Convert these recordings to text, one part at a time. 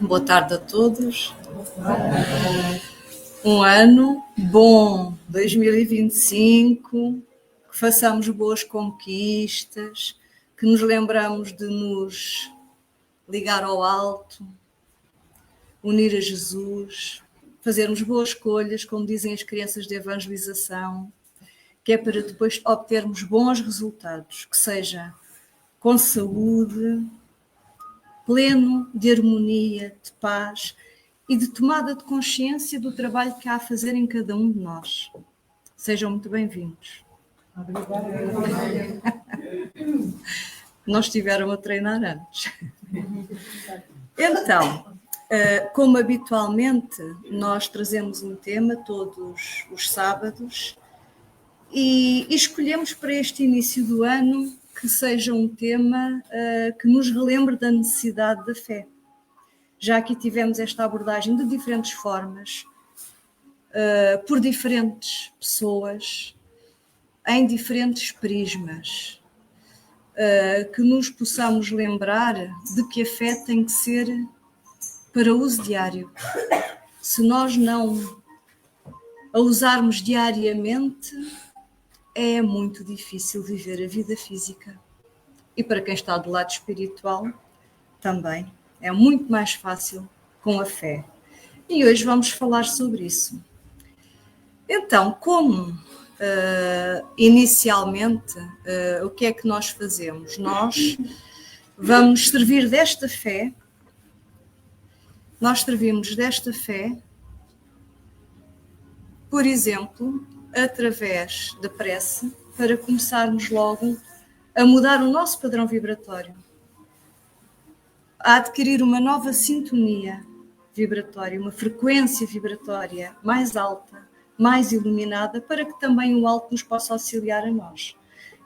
Boa tarde a todos. Um ano bom, 2025, que façamos boas conquistas, que nos lembramos de nos ligar ao alto, unir a Jesus, fazermos boas escolhas, como dizem as crianças de evangelização, que é para depois obtermos bons resultados, que seja com saúde, pleno de harmonia, de paz e de tomada de consciência do trabalho que há a fazer em cada um de nós. Sejam muito bem-vindos. Obrigada. Não estiveram a treinar antes. Então, como habitualmente, nós trazemos um tema todos os sábados e escolhemos para este início do ano que seja um tema que nos relembre da necessidade da fé. Já aqui tivemos esta abordagem de diferentes formas, por diferentes pessoas, em diferentes prismas, que nos possamos lembrar de que a fé tem que ser para uso diário. Se nós não a usarmos diariamente, é muito difícil viver a vida física. E para quem está do lado espiritual, também é muito mais fácil com a fé. E hoje vamos falar sobre isso. Então, como inicialmente, o que é que nós fazemos? Nós vamos servir desta fé, nós servimos desta fé, por exemplo, através da prece, para começarmos logo a mudar o nosso padrão vibratório, a adquirir uma nova sintonia vibratória, uma frequência vibratória mais alta, mais iluminada, para que também o alto nos possa auxiliar a nós.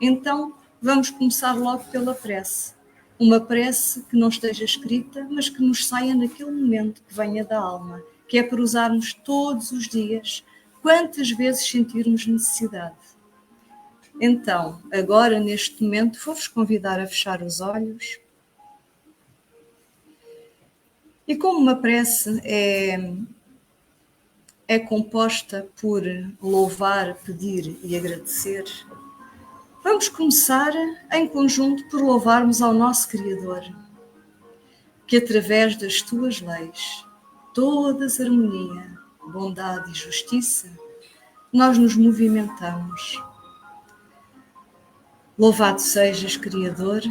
Então, vamos começar logo pela prece. Uma prece que não esteja escrita, mas que nos saia naquele momento, que venha da alma, que é para usarmos todos os dias, quantas vezes sentirmos necessidade. Então, agora, neste momento, vou-vos convidar a fechar os olhos. E como uma prece é composta por louvar, pedir e agradecer, vamos começar em conjunto por louvarmos ao nosso Criador, que através das tuas leis, todas harmonia, bondade e justiça, nós nos movimentamos. Louvado sejas, Criador,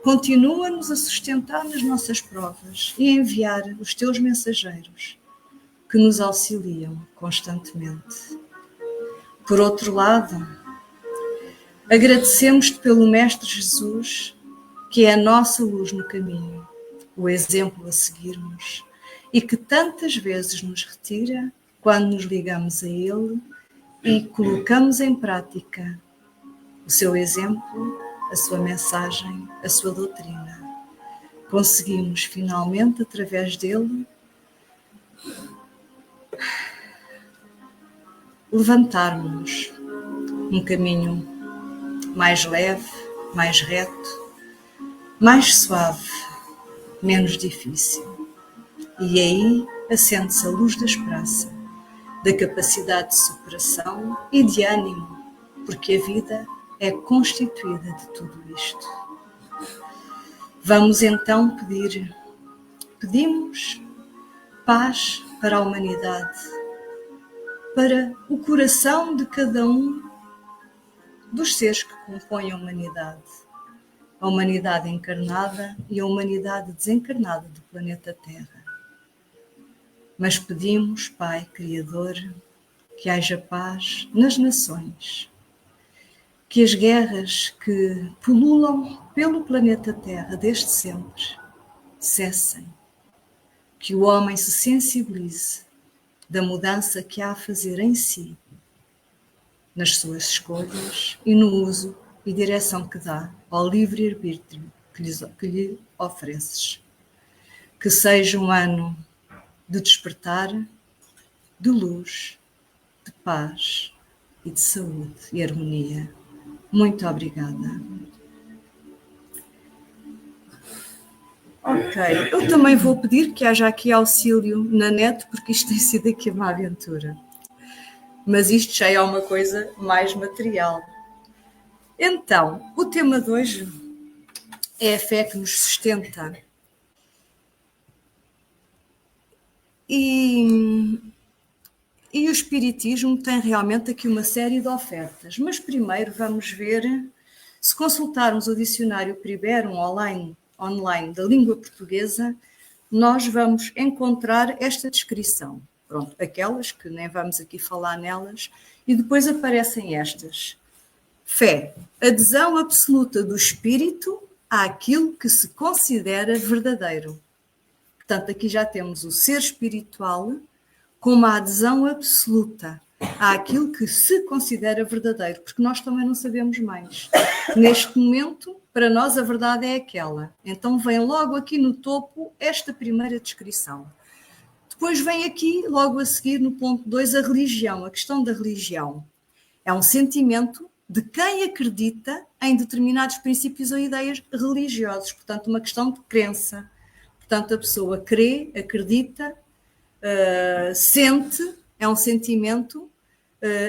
continua-nos a sustentar nas nossas provas e a enviar os teus mensageiros, que nos auxiliam constantemente. Por outro lado, agradecemos-te pelo Mestre Jesus, que é a nossa luz no caminho, o exemplo a seguirmos, e que tantas vezes nos retira quando nos ligamos a Ele e colocamos em prática o seu exemplo, a sua mensagem, a sua doutrina. Conseguimos finalmente, através dele, levantarmos um caminho mais leve, mais reto, mais suave, menos difícil. E aí acende-se a luz da esperança, da capacidade de superação e de ânimo, porque a vida é constituída de tudo isto. Vamos então pedimos paz para a humanidade, para o coração de cada um dos seres que compõem a humanidade encarnada e a humanidade desencarnada do planeta Terra. Mas pedimos, Pai Criador, que haja paz nas nações, que as guerras que pululam pelo planeta Terra desde sempre cessem, que o homem se sensibilize da mudança que há a fazer em si, nas suas escolhas e no uso e direção que dá ao livre-arbítrio que lhe ofereces. Que seja um ano de despertar, de luz, de paz e de saúde e harmonia. Muito obrigada. Ok, eu também vou pedir que haja aqui auxílio na net, porque isto tem sido aqui uma aventura. Mas isto já é uma coisa mais material. Então, o tema de hoje é a fé que nos sustenta. E o Espiritismo tem realmente aqui uma série de ofertas. Mas primeiro vamos ver, se consultarmos o dicionário Priberum online da língua portuguesa, nós vamos encontrar esta descrição. Pronto, aquelas que nem vamos aqui falar nelas, e depois aparecem estas. Fé, adesão absoluta do espírito àquilo que se considera verdadeiro. Portanto, aqui já temos o ser espiritual com uma adesão absoluta àquilo que se considera verdadeiro, porque nós também não sabemos mais. Neste momento, para nós, a verdade é aquela. Então, vem logo aqui no topo esta primeira descrição. Depois vem aqui, logo a seguir, no ponto 2, a religião, a questão da religião. É um sentimento de quem acredita em determinados princípios ou ideias religiosos, portanto, uma questão de crença. Portanto, a pessoa crê, acredita, sente, é um sentimento,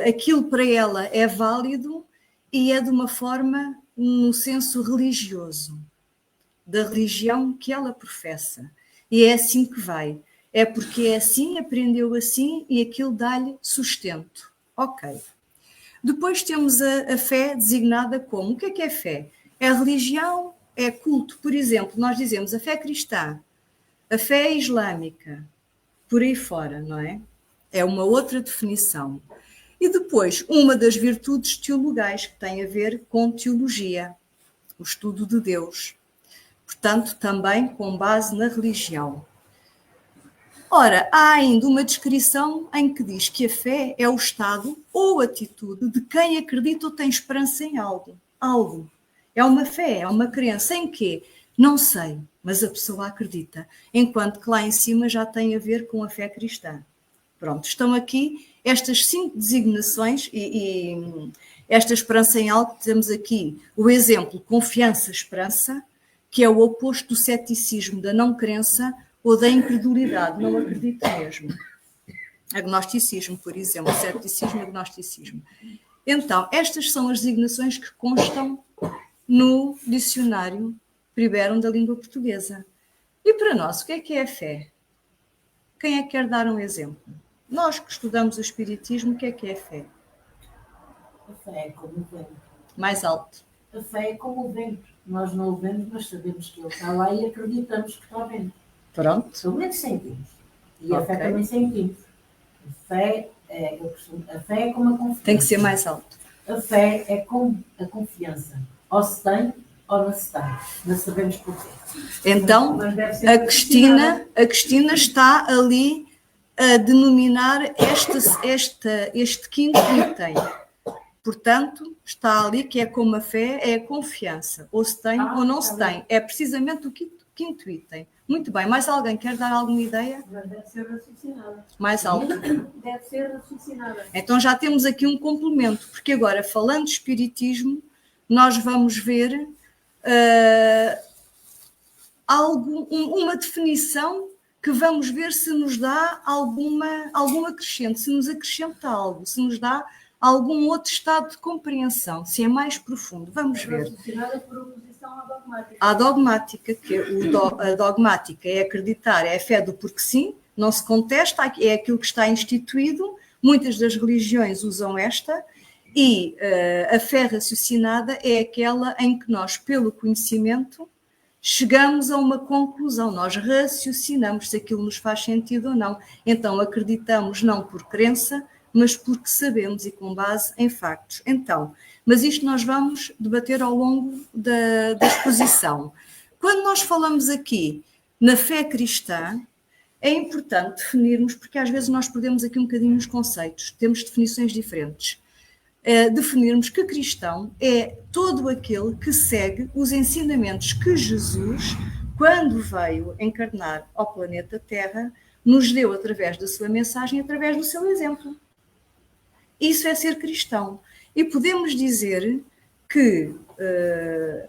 aquilo para ela é válido e é de uma forma, no senso religioso, da religião que ela professa. E é assim que vai. É porque é assim, aprendeu assim e aquilo dá-lhe sustento. Ok. Depois temos a fé designada como? O que é fé? É religião? É culto? Por exemplo, nós dizemos a fé cristã, a fé islâmica, por aí fora, não é? É uma outra definição. E depois, uma das virtudes teologais que tem a ver com teologia, o estudo de Deus. Portanto, também com base na religião. Ora, há ainda uma descrição em que diz que a fé é o estado ou atitude de quem acredita ou tem esperança em algo. Algo. É uma fé, é uma crença. Em quê? Não sei, mas a pessoa acredita. Enquanto que lá em cima já tem a ver com a fé cristã. Pronto, estão aqui estas 5 designações e esta esperança em algo. Temos aqui o exemplo confiança-esperança, que é o oposto do ceticismo, da não crença ou da incredulidade, não acredito mesmo. Agnosticismo, por exemplo, ceticismo, agnosticismo. Então, estas são as designações que constam no dicionário Priberum da língua portuguesa. E para nós, o que é a fé? Quem é que quer dar um exemplo? Nós que estudamos o Espiritismo, o que é a fé? A fé é como o vento. Mais alto. A fé é como o vento. Nós não o vemos, mas sabemos que ele está lá e acreditamos que está vendo. Pronto. Pelo menos sentimos. E a fé também sentimos. A fé é como a confiança. Tem que ser mais alto. A fé é como a confiança. Ou se tem, ou não se tem. Não sabemos porquê. Então, a Cristina está ali a denominar este quinto item. Portanto, está ali que é como a fé, é a confiança. Ou se tem ou não se tem. É precisamente o quinto item. Muito bem. Mais alguém quer dar alguma ideia? Mas deve ser raciocinada. Mais alto. Deve ser raciocinada. Então já temos aqui um complemento, porque agora, falando de espiritismo, nós vamos ver uma definição que vamos ver se nos dá algum acrescento, se nos acrescenta algo, se nos dá algum outro estado de compreensão, se é mais profundo. Vamos ver. Raciocinada por oposição à dogmática. À dogmática, que a dogmática é acreditar, é a fé do porque sim, não se contesta, é aquilo que está instituído. Muitas das religiões usam esta, e a fé raciocinada é aquela em que nós, pelo conhecimento, chegamos a uma conclusão, nós raciocinamos se aquilo nos faz sentido ou não. Então acreditamos não por crença, mas porque sabemos e com base em factos. Então, mas isto nós vamos debater ao longo da exposição. Quando nós falamos aqui na fé cristã, é importante definirmos, porque às vezes nós perdemos aqui um bocadinho os conceitos, temos definições diferentes. Definirmos que cristão é todo aquele que segue os ensinamentos que Jesus, quando veio encarnar ao planeta Terra, nos deu através da sua mensagem, através do seu exemplo. Isso é ser cristão. E podemos dizer que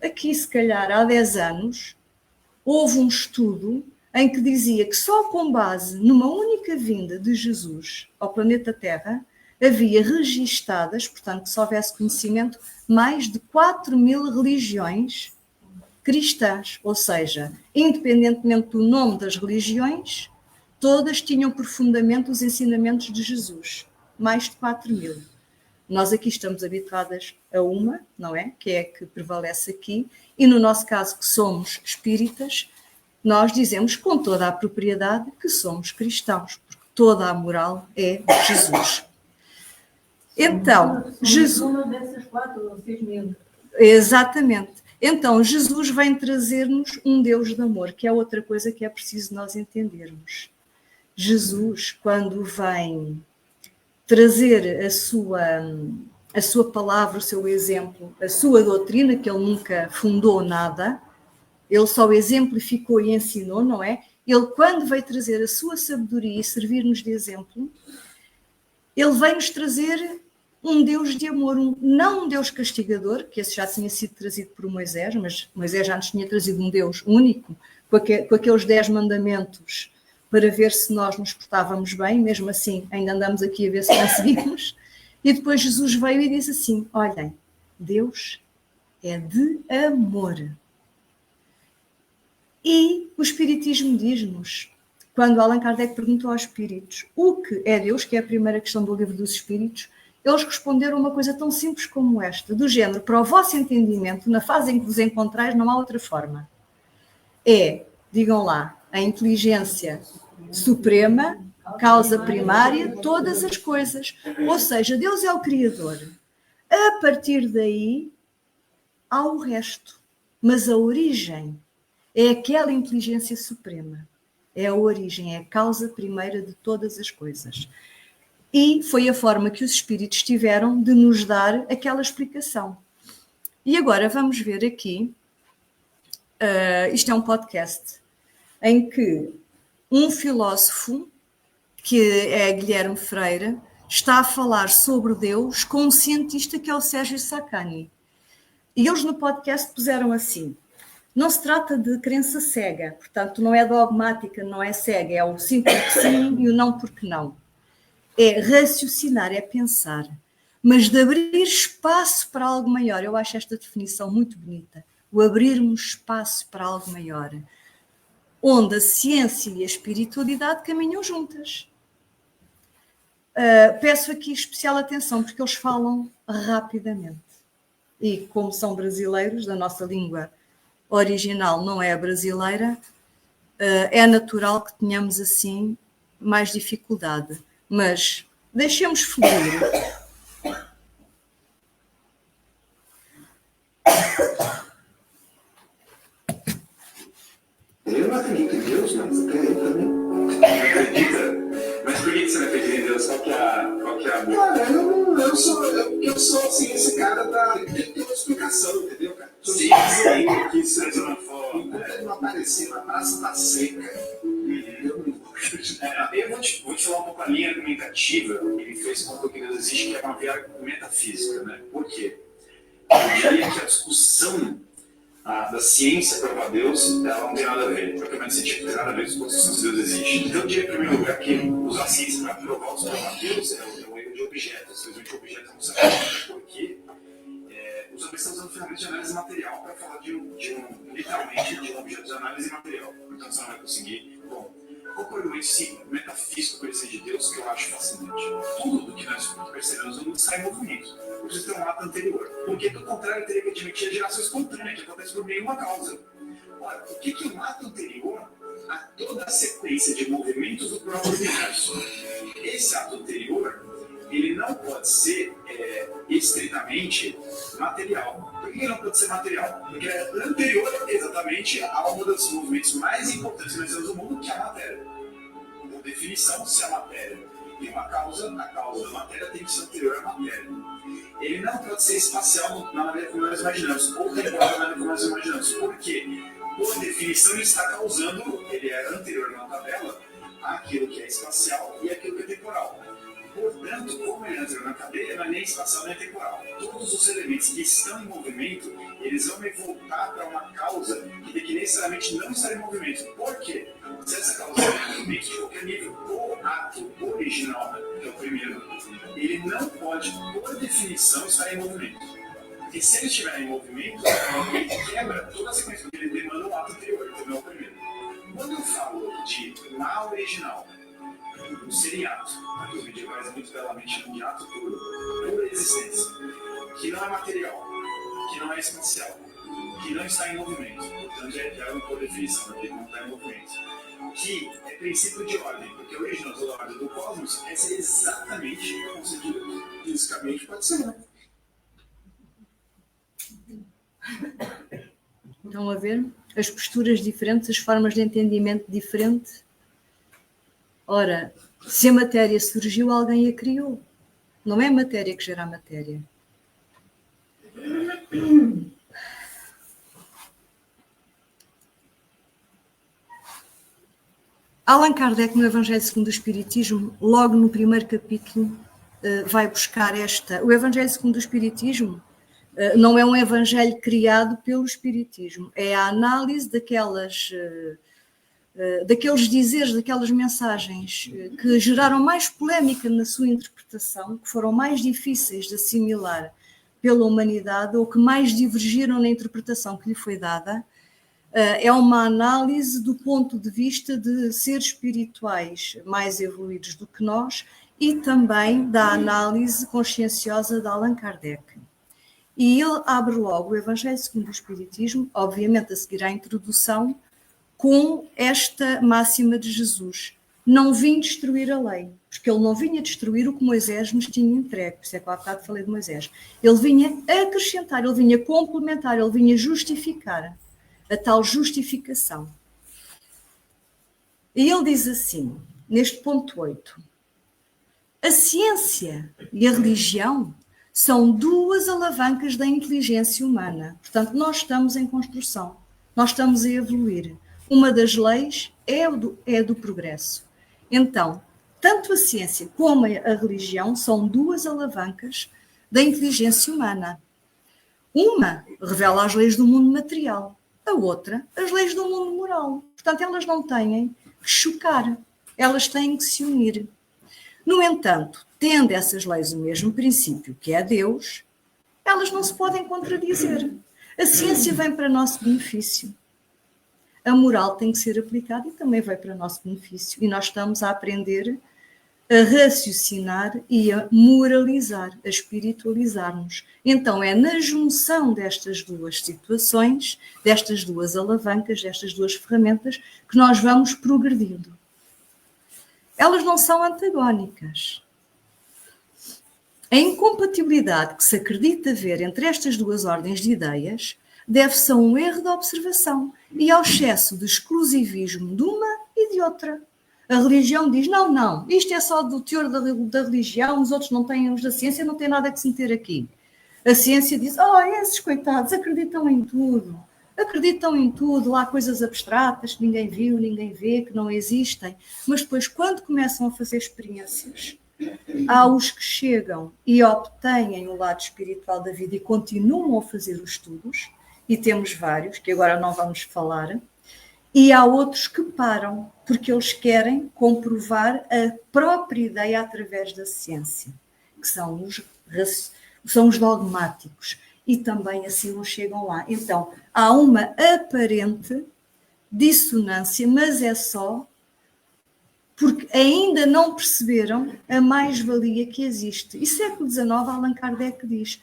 aqui, se calhar, há 10 anos, houve um estudo em que dizia que só com base numa única vinda de Jesus ao planeta Terra havia registadas, portanto, que se houvesse conhecimento, mais de 4.000 religiões cristãs, ou seja, independentemente do nome das religiões, todas tinham por fundamento os ensinamentos de Jesus, mais de 4.000. Nós aqui estamos habituadas a uma, não é? Que é a que prevalece aqui, e no nosso caso, que somos espíritas, nós dizemos com toda a propriedade que somos cristãos, porque toda a moral é Jesus. Então, Jesus... Uma dessas 4 ou 6 mil. Exatamente. Então, Jesus vem trazer-nos um Deus de amor, que é outra coisa que é preciso nós entendermos. Jesus, quando vem trazer a sua palavra, o seu exemplo, a sua doutrina, que ele nunca fundou nada, ele só exemplificou e ensinou, não é? Ele, quando veio trazer a sua sabedoria e servir-nos de exemplo, ele veio-nos trazer um Deus de amor, não um Deus castigador, que esse já tinha sido trazido por Moisés, mas Moisés já nos tinha trazido um Deus único, com aqueles 10 mandamentos, para ver se nós nos portávamos bem, mesmo assim ainda andamos aqui a ver se conseguimos. E depois Jesus veio e disse assim, olhem, Deus é de amor. E o Espiritismo diz-nos, quando Allan Kardec perguntou aos espíritos o que é Deus, que é a primeira questão do Livro dos Espíritos, eles responderam uma coisa tão simples como esta, do género, para o vosso entendimento, na fase em que vos encontrais, não há outra forma. Digam lá, a inteligência suprema, causa primária de todas as coisas. Ou seja, Deus é o Criador. A partir daí, há o resto. Mas a origem é aquela inteligência suprema. É a origem, é a causa primeira de todas as coisas. E foi a forma que os espíritos tiveram de nos dar aquela explicação. E agora vamos ver aqui, isto é um podcast, em que um filósofo, que é Guilherme Freire, está a falar sobre Deus com um cientista que é o Sérgio Sacani. E eles no podcast puseram assim, não se trata de crença cega, portanto não é dogmática, não é cega, é o sim porque sim e o não porque não. É raciocinar, é pensar, mas de abrir espaço para algo maior. Eu acho esta definição muito bonita, o abrirmos espaço para algo maior, onde a ciência e a espiritualidade caminham juntas. Peço aqui especial atenção, porque eles falam rapidamente. E como são brasileiros, da nossa língua original não é a brasileira, é natural que tenhamos assim mais dificuldade. Mas deixemos fluir. Eu não acredito em Deus, não. Você acredita também? Não acredita? Mas por que você não acredita em Deus? Qual que é a boa? Cara, eu sou assim, esse cara tem uma explicação, entendeu, cara? Sim, que isso de uma forma. Enquanto não aparecer na Praça da Seca, eu não vou acreditar. Eu vou te falar um pouco a linha argumentativa que me fez com que Deus existe, que é uma via metafísica, né? Por quê? Eu diria que a discussão da ciência provar Deus, ela não tem nada a ver. Propriamente científico não tem nada a ver com a discussão se Deus existe. Então, eu diria, em primeiro lugar, que usar a ciência para provar os provar Deus é um erro de objetos. Simplesmente objetos não sabem porque os homens estão usando ferramentas de análise material para falar literalmente de um objeto de análise material. Então, você não vai conseguir. Bom, qual é o argumento metafísico para de Deus que eu acho fascinante? Tudo do que nós percebemos no mundo está em movimento. Precisa ter um ato anterior. Porque, do contrário, teria que admitir a geração espontânea, que acontece por nenhuma causa. Ora, o que é um ato anterior a toda a sequência de movimentos do próprio universo? Esse ato anterior, ele não pode ser estritamente material. Por que ele não pode ser material? Porque é anterior exatamente a um dos movimentos mais importantes que nós temos no mundo, que é a matéria. Por definição, se a matéria tem uma causa, a causa da matéria tem que ser anterior à matéria. Ele não pode ser espacial na maneira como nós imaginamos, ou temporal na maneira como nós imaginamos. Por quê? Por definição, ele está causando, ele é anterior na tabela, àquilo que é espacial e àquilo que é temporal. Portanto, como ele entra na cadeia, não é nem espacial nem temporal. Todos os elementos que estão em movimento, eles vão me voltar para uma causa que necessariamente não está em movimento. Por quê? Se essa causa está em movimento, de qualquer nível, o ato original, que é o primeiro, ele não pode, por definição, estar em movimento. Porque se ele estiver em movimento, ele quebra toda a sequência, porque ele demanda um ato anterior, que não é o primeiro. Quando eu falo de lá original, o seriato, que o vídeo faz muito belamente um ato puro, pura existência, que não é material, que não é espacial, que não está em movimento, portanto é uma por definição, porque não está em movimento, que é princípio de ordem, porque a origem da ordem do cosmos é ser exatamente o conceito de Deus. Fisicamente pode ser, né? Estão a ver? As posturas diferentes, as formas de entendimento diferentes. Ora, se a matéria surgiu, alguém a criou. Não é a matéria que gera a matéria. Allan Kardec, no Evangelho segundo o Espiritismo, logo no primeiro capítulo, vai buscar esta... O Evangelho segundo o Espiritismo não é um evangelho criado pelo Espiritismo, é a análise daqueles dizeres, daquelas mensagens que geraram mais polémica na sua interpretação, que foram mais difíceis de assimilar pela humanidade ou que mais divergiram na interpretação que lhe foi dada. É uma análise do ponto de vista de seres espirituais mais evoluídos do que nós e também da análise conscienciosa de Allan Kardec. E ele abre logo o Evangelho segundo o Espiritismo, obviamente a seguir à introdução, com esta máxima de Jesus: não vim destruir a lei, porque ele não vinha destruir o que Moisés nos tinha entregue, por isso é que há bocado falei de Moisés. Ele vinha acrescentar, ele vinha complementar, ele vinha justificar, a tal justificação. E ele diz assim, neste ponto 8, a ciência e a religião são duas alavancas da inteligência humana. Portanto, nós estamos em construção, nós estamos a evoluir. Uma das leis é a do progresso. Então, tanto a ciência como a religião são duas alavancas da inteligência humana. Uma revela as leis do mundo material, a outra as leis do mundo moral. Portanto, elas não têm que chocar, elas têm que se unir. No entanto, tendo essas leis o mesmo princípio, que é Deus, elas não se podem contradizer. A ciência vem para nosso benefício. A moral tem que ser aplicada e também vai para nosso benefício. E nós estamos a aprender a raciocinar e a moralizar, a espiritualizar-nos. Então é na junção destas duas situações, destas duas alavancas, destas duas ferramentas, que nós vamos progredindo. Elas não são antagónicas. A incompatibilidade que se acredita ver entre estas duas ordens de ideias deve-se a um erro de observação e ao excesso de exclusivismo de uma e de outra. A religião diz, não, isto é só do teor da religião, os outros não têm, os da ciência não têm nada que se meter aqui. A ciência diz, esses coitados acreditam em tudo, lá há coisas abstratas que ninguém viu, ninguém vê, que não existem. Mas depois, quando começam a fazer experiências, há os que chegam e obtêm o lado espiritual da vida e continuam a fazer os estudos, e temos vários, que agora não vamos falar, e há outros que param, porque eles querem comprovar a própria ideia através da ciência, que são os dogmáticos, e também assim não chegam lá. Então, há uma aparente dissonância, mas é só porque ainda não perceberam a mais-valia que existe. E século XIX, Allan Kardec diz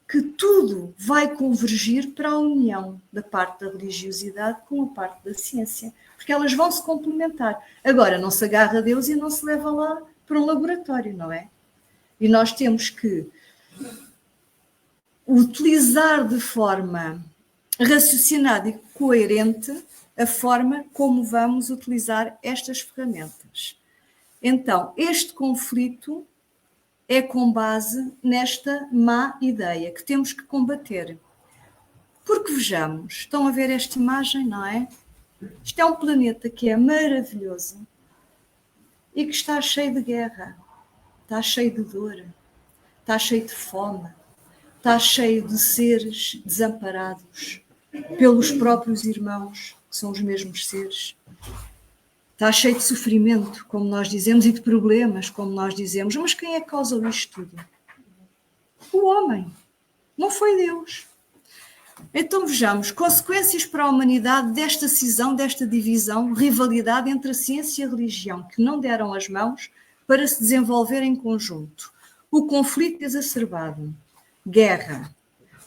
que tudo vai convergir para a união da parte da religiosidade com a parte da ciência, porque elas vão se complementar. Agora, não se agarra a Deus e não se leva lá para um laboratório, não é? E nós temos que utilizar de forma raciocinada e coerente a forma como vamos utilizar estas ferramentas. Então, este conflito é com base nesta má ideia que temos que combater. Porque vejamos, estão a ver esta imagem, não é? Isto é um planeta que é maravilhoso e que está cheio de guerra. está cheio de dor, está cheio de fome, está cheio de seres desamparados pelos próprios irmãos, que são os mesmos seres. Está cheio de sofrimento, como nós dizemos, e de problemas, como nós dizemos. Mas quem é que causou isto tudo? O homem. Não foi Deus. Então vejamos, consequências para a humanidade desta cisão, desta divisão, rivalidade entre a ciência e a religião, que não deram as mãos para se desenvolver em conjunto. O conflito exacerbado, guerra.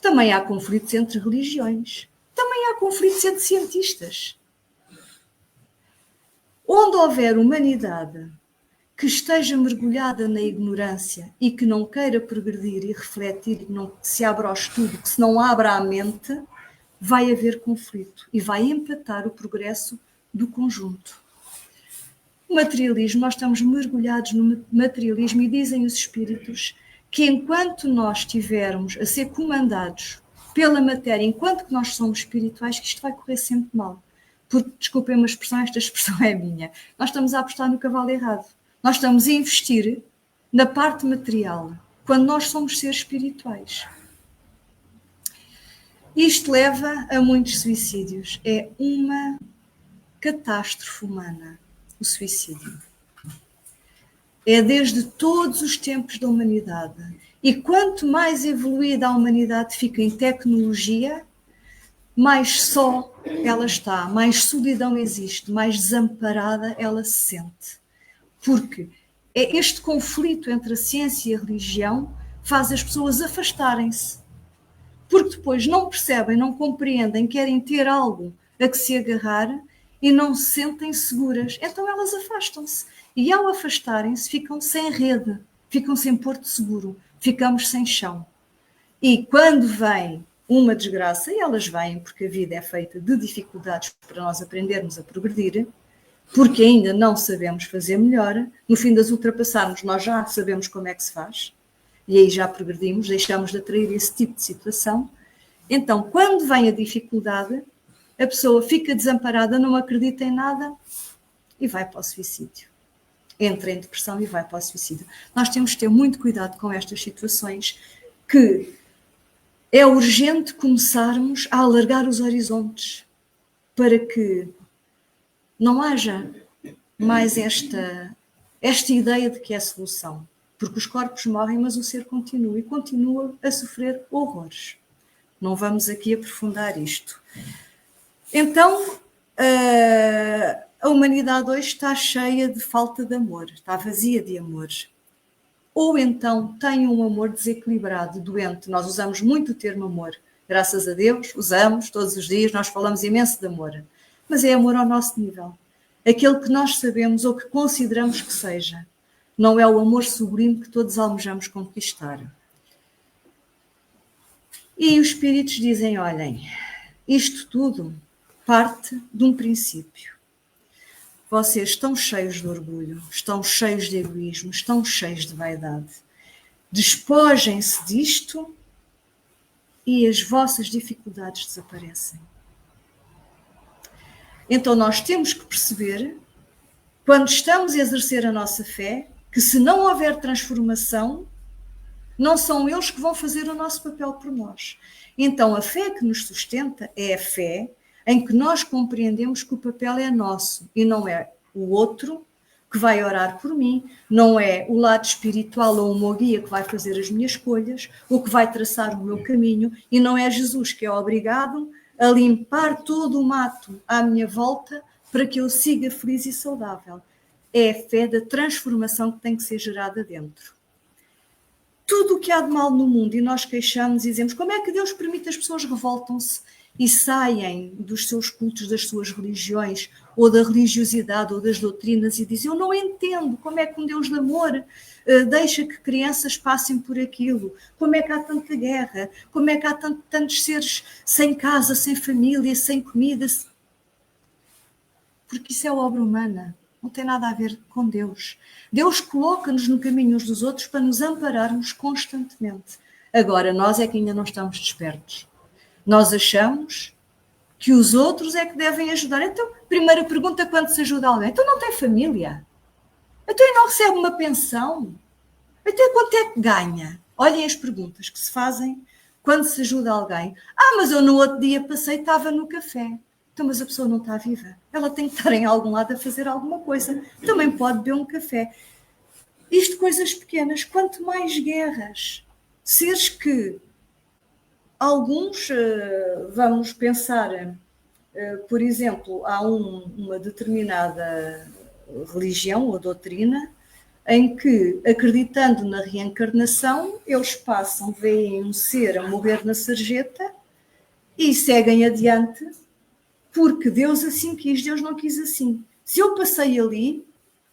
Também há conflitos entre religiões. Também há conflitos entre cientistas. Onde houver humanidade que esteja mergulhada na ignorância e que não queira progredir e refletir, e que não se abra ao estudo, que se não abra a mente, vai haver conflito e vai empatar o progresso do conjunto. O materialismo, nós estamos mergulhados no materialismo e dizem os espíritos que enquanto nós estivermos a ser comandados pela matéria, enquanto que nós somos espirituais, que isto vai correr sempre mal. Porque, desculpem uma expressão, esta expressão é minha, nós estamos a apostar no cavalo errado. Nós estamos a investir na parte material, quando nós somos seres espirituais. Isto leva a muitos suicídios. É uma catástrofe humana, o suicídio. É desde todos os tempos da humanidade. E quanto mais evoluída a humanidade fica em tecnologia, mais só ela está, mais solidão existe, mais desamparada ela se sente. Porque este conflito entre a ciência e a religião faz as pessoas afastarem-se. Porque depois não percebem, não compreendem, querem ter algo a que se agarrar e não se sentem seguras. Então elas afastam-se. E ao afastarem-se ficam sem rede, ficam sem porto seguro, ficamos sem chão. E quando vem uma desgraça, e elas vêm porque a vida é feita de dificuldades para nós aprendermos a progredir, porque ainda não sabemos fazer melhor, no fim das ultrapassarmos nós já sabemos como é que se faz, e aí já progredimos, deixamos de atrair esse tipo de situação. Então, quando vem a dificuldade, a pessoa fica desamparada, não acredita em nada e vai para o suicídio. Entra em depressão e vai para o suicídio. Nós temos que ter muito cuidado com estas situações, que é urgente começarmos a alargar os horizontes para que não haja mais esta ideia de que é a solução. Porque os corpos morrem, mas o ser continua e continua a sofrer horrores. Não vamos aqui aprofundar isto. Então, a humanidade hoje está cheia de falta de amor, está vazia de amor. Ou então tem um amor desequilibrado, doente. Nós usamos muito o termo amor. Graças a Deus, usamos todos os dias, nós falamos imenso de amor. Mas é amor ao nosso nível. Aquele que nós sabemos ou que consideramos que seja. Não é o amor sublime que todos almejamos conquistar. E os espíritos dizem, olhem, isto tudo parte de um princípio. Vocês estão cheios de orgulho, estão cheios de egoísmo, estão cheios de vaidade. Despojem-se disto e as vossas dificuldades desaparecem. Então nós temos que perceber, quando estamos a exercer a nossa fé, que se não houver transformação, não são eles que vão fazer o nosso papel por nós. Então a fé que nos sustenta é a fé em que nós compreendemos que o papel é nosso e não é o outro que vai orar por mim, não é o lado espiritual ou o meu guia que vai fazer as minhas escolhas, ou que vai traçar o meu caminho, e não é Jesus que é obrigado a limpar todo o mato à minha volta para que eu siga feliz e saudável. É a fé da transformação que tem que ser gerada dentro. Tudo o que há de mal no mundo, e nós queixamos e dizemos, como é que Deus permite as pessoas revoltam-se e saem dos seus cultos, das suas religiões, ou da religiosidade, ou das doutrinas, e dizem, eu não entendo como é que um Deus de amor deixa que crianças passem por aquilo, como é que há tanta guerra, como é que há tantos seres sem casa, sem família, sem comida. Porque isso é obra humana, não tem nada a ver com Deus. Deus coloca-nos no caminho uns dos outros para nos ampararmos constantemente. Agora, nós é que ainda não estamos despertos. Nós achamos que os outros é que devem ajudar. Então, primeira pergunta, quando se ajuda alguém? Então não tem família? Então não recebe uma pensão? Até quanto é que ganha? Olhem as perguntas que se fazem quando se ajuda alguém. Mas eu no outro dia passei, estava no café. Então, mas a pessoa não está viva. Ela tem que estar em algum lado a fazer alguma coisa. Também pode beber um café. Isto, coisas pequenas. Quanto mais guerras, seres que alguns, vamos pensar, por exemplo, há uma determinada religião ou doutrina em que, acreditando na reencarnação, eles veem um ser a morrer na sarjeta e seguem adiante porque Deus assim quis, Deus não quis assim. Se eu passei ali,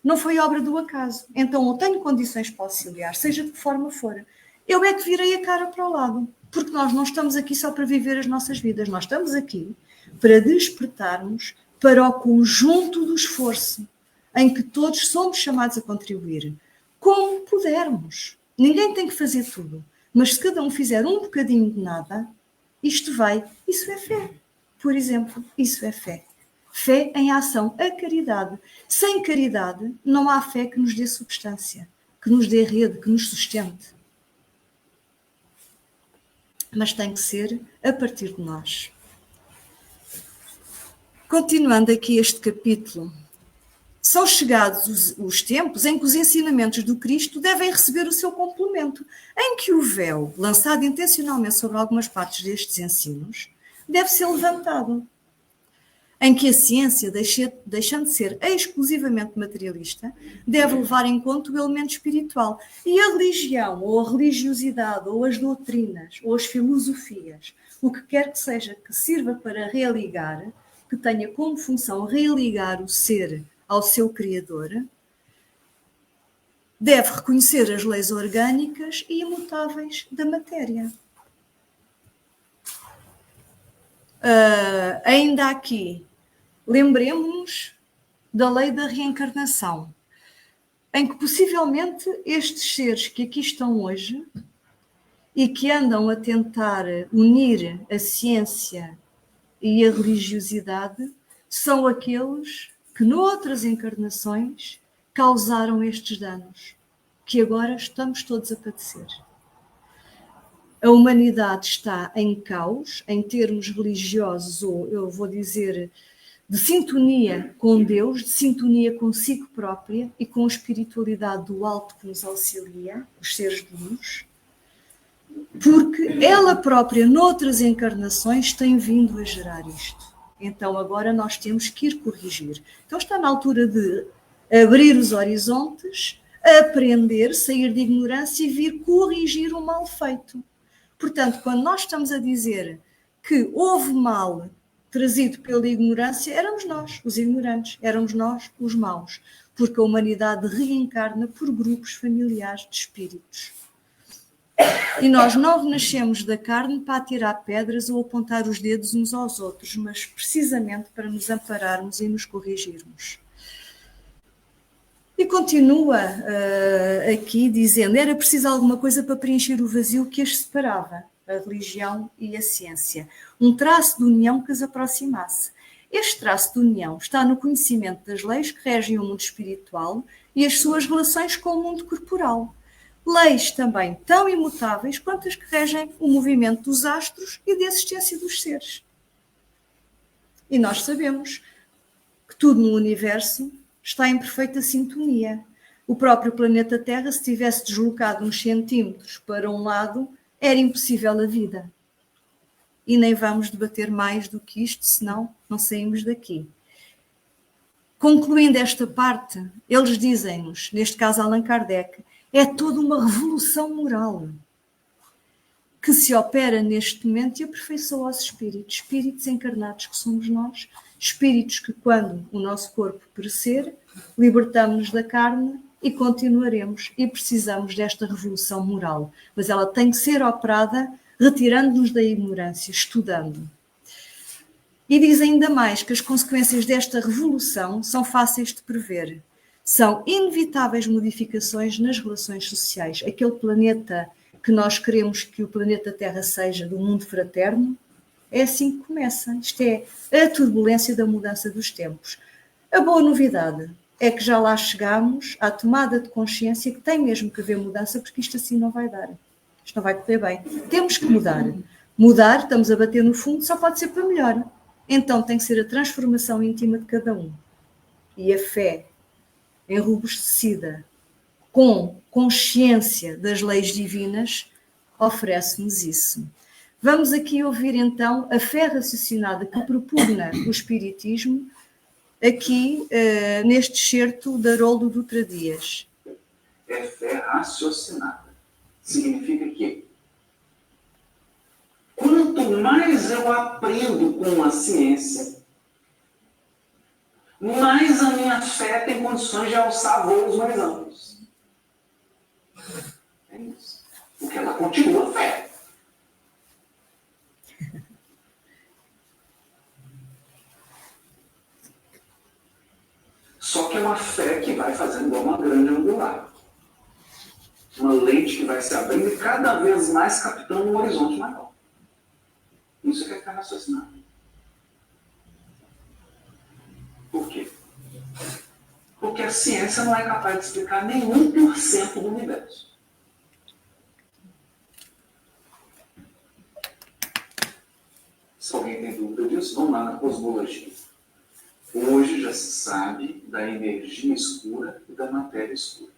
não foi obra do acaso. Então eu tenho condições para auxiliar, seja de que forma for. Eu é que virei a cara para o lado, porque nós não estamos aqui só para viver as nossas vidas, nós estamos aqui para despertarmos para o conjunto do esforço em que todos somos chamados a contribuir, como pudermos. Ninguém tem que fazer tudo, mas se cada um fizer um bocadinho de nada, isso é fé. Por exemplo, isso é fé. Fé em ação, a caridade. Sem caridade, não há fé que nos dê substância, que nos dê rede, que nos sustente. Mas tem que ser a partir de nós. Continuando aqui este capítulo, são chegados os tempos em que os ensinamentos do Cristo devem receber o seu complemento, em que o véu, lançado intencionalmente sobre algumas partes destes ensinos, deve ser levantado, em que a ciência, deixando de ser exclusivamente materialista, deve levar em conta o elemento espiritual. E a religião, ou a religiosidade, ou as doutrinas, ou as filosofias, o que quer que seja que sirva para religar, que tenha como função religar o ser ao seu Criador, deve reconhecer as leis orgânicas e imutáveis da matéria. Ainda aqui, lembremos-nos da lei da reencarnação, em que possivelmente estes seres que aqui estão hoje e que andam a tentar unir a ciência e a religiosidade são aqueles que noutras encarnações causaram estes danos, que agora estamos todos a padecer. A humanidade está em caos, em termos religiosos, ou eu vou dizer, de sintonia com Deus, de sintonia consigo própria e com a espiritualidade do alto que nos auxilia, os seres de luz, porque ela própria, noutras encarnações, tem vindo a gerar isto. Então agora nós temos que ir corrigir. Então está na altura de abrir os horizontes, aprender, sair de ignorância e vir corrigir o mal feito. Portanto, quando nós estamos a dizer que houve mal trazido pela ignorância, éramos nós, os ignorantes, éramos nós, os maus, porque a humanidade reencarna por grupos familiares de espíritos. E nós não renascemos da carne para atirar pedras ou apontar os dedos uns aos outros, mas precisamente para nos ampararmos e nos corrigirmos. E continua aqui dizendo, era preciso alguma coisa para preencher o vazio que as separava, a religião e a ciência. Um traço de união que as aproximasse. Este traço de união está no conhecimento das leis que regem o mundo espiritual e as suas relações com o mundo corporal. Leis também tão imutáveis quanto as que regem o movimento dos astros e da existência dos seres. E nós sabemos que tudo no universo está em perfeita sintonia. O próprio planeta Terra, se tivesse deslocado uns centímetros para um lado, era impossível a vida. E nem vamos debater mais do que isto, senão não saímos daqui. Concluindo esta parte, eles dizem-nos, neste caso Allan Kardec, é toda uma revolução moral que se opera neste momento e aperfeiçoa os espíritos encarnados que somos nós, espíritos que, quando o nosso corpo perecer, libertamos-nos da carne e continuaremos e precisamos desta revolução moral. Mas ela tem que ser operada retirando-nos da ignorância, estudando. E diz ainda mais que as consequências desta revolução são fáceis de prever. São inevitáveis modificações nas relações sociais. Aquele planeta que nós queremos que o planeta Terra seja do mundo fraterno, é assim que começa. Isto é a turbulência da mudança dos tempos. A boa novidade é que já lá chegamos à tomada de consciência que tem mesmo que haver mudança, porque isto assim não vai dar. Isto não vai correr bem. Temos que mudar. Mudar, estamos a bater no fundo, só pode ser para melhor. Então tem que ser a transformação íntima de cada um. E a fé enrobustecida, com consciência das leis divinas, oferece-nos isso. Vamos aqui ouvir então a fé raciocinada que propugna o Espiritismo, aqui neste excerto de Haroldo Dutra Dias. É fé raciocinada. Significa que quanto mais eu aprendo com a ciência, mais a minha fé tem condições de alçar voos mais amplos. É isso. Porque ela continua fé. Só que é uma fé que vai fazendo igual uma grande angular. Uma lente que vai se abrindo e cada vez mais captando um horizonte maior. Isso que é ficar raciocinado. Por quê? Porque a ciência não é capaz de explicar nem 1% do universo. Se alguém tem dúvida disso, vamos lá na cosmologia. Hoje já se sabe da energia escura e da matéria escura.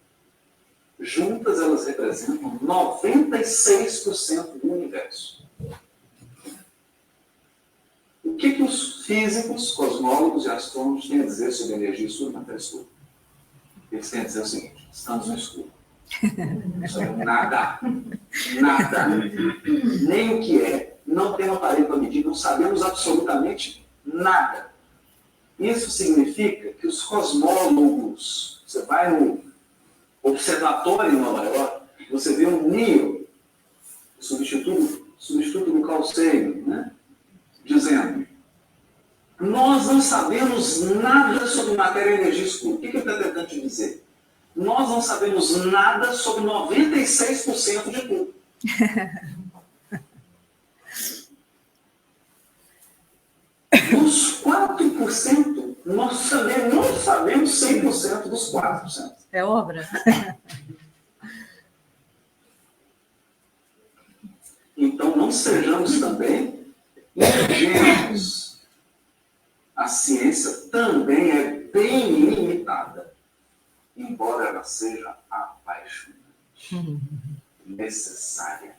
Juntas elas representam 96% do universo. O que os físicos, cosmólogos e astrônomos têm a dizer sobre energia escura e matéria escura? Eles têm a dizer o seguinte: estamos no escuro. Não sabemos nada. Nada. Nem o que é. Não tem um aparelho para medir. Não sabemos absolutamente nada. Isso significa que os cosmólogos, você vai no observatório em Nova York, você vê um NIO, substituto do Carl Sagan, né? Dizendo: nós não sabemos nada sobre matéria e energia escura. O que ele está tentando te dizer? Nós não sabemos nada sobre 96% de tudo. Dos 4%, nós também não sabemos 100% dos 4%. É obra. Então, não sejamos também ingênuos. A ciência também é bem limitada, embora ela seja apaixonante, necessária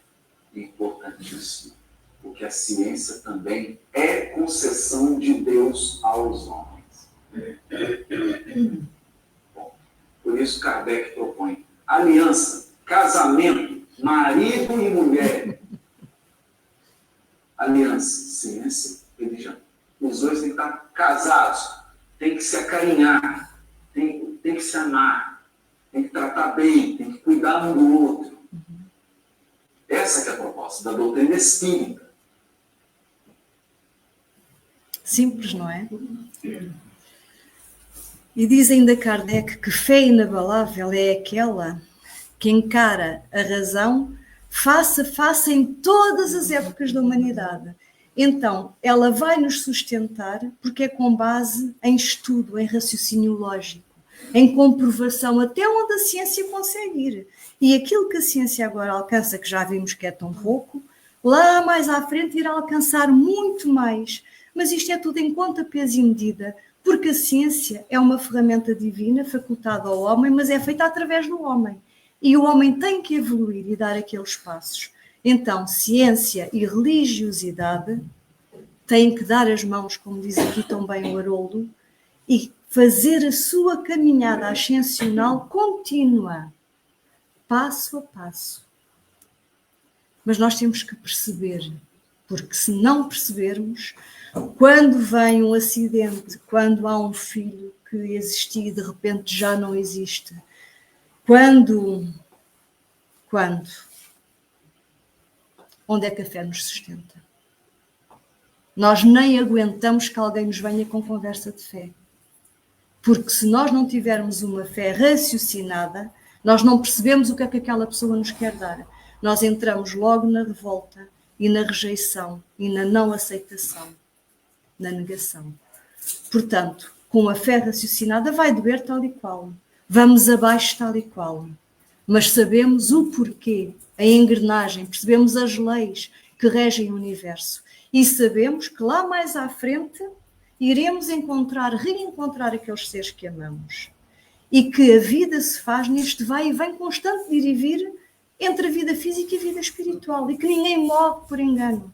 e importantíssima. Porque a ciência também é concessão de Deus aos homens. Bom, por isso Kardec propõe aliança, casamento, marido e mulher. Aliança, ciência e religião. Os dois têm que estar casados, têm que se acarinhar, têm que se amar, têm que tratar bem, têm que cuidar um do outro. Essa que é a proposta da doutrina espírita. Simples, não é? E diz ainda Kardec que fé inabalável é aquela que encara a razão face a face em todas as épocas da humanidade. Então, ela vai nos sustentar porque é com base em estudo, em raciocínio lógico, em comprovação até onde a ciência consegue ir. E aquilo que a ciência agora alcança, que já vimos que é tão pouco, lá mais à frente irá alcançar muito mais. Mas isto é tudo em conta, peso e medida, porque a ciência é uma ferramenta divina facultada ao homem, mas é feita através do homem. E o homem tem que evoluir e dar aqueles passos. Então, ciência e religiosidade têm que dar as mãos, como diz aqui tão bem o Haroldo, e fazer a sua caminhada ascensional contínua, passo a passo. Mas nós temos que perceber, porque se não percebermos, quando vem um acidente, quando há um filho que existia e de repente já não existe, quando? Onde é que a fé nos sustenta? Nós nem aguentamos que alguém nos venha com conversa de fé. Porque se nós não tivermos uma fé raciocinada, nós não percebemos o que é que aquela pessoa nos quer dar. Nós entramos logo na revolta e na rejeição e na não aceitação, na negação. Portanto, com a fé raciocinada, vai doer tal e qual. Vamos abaixo tal e qual. Mas sabemos o porquê, a engrenagem, percebemos as leis que regem o universo. E sabemos que lá mais à frente iremos reencontrar aqueles seres que amamos. E que a vida se faz neste vai e vem constante de ir e vir entre a vida física e a vida espiritual. E que ninguém morre por engano.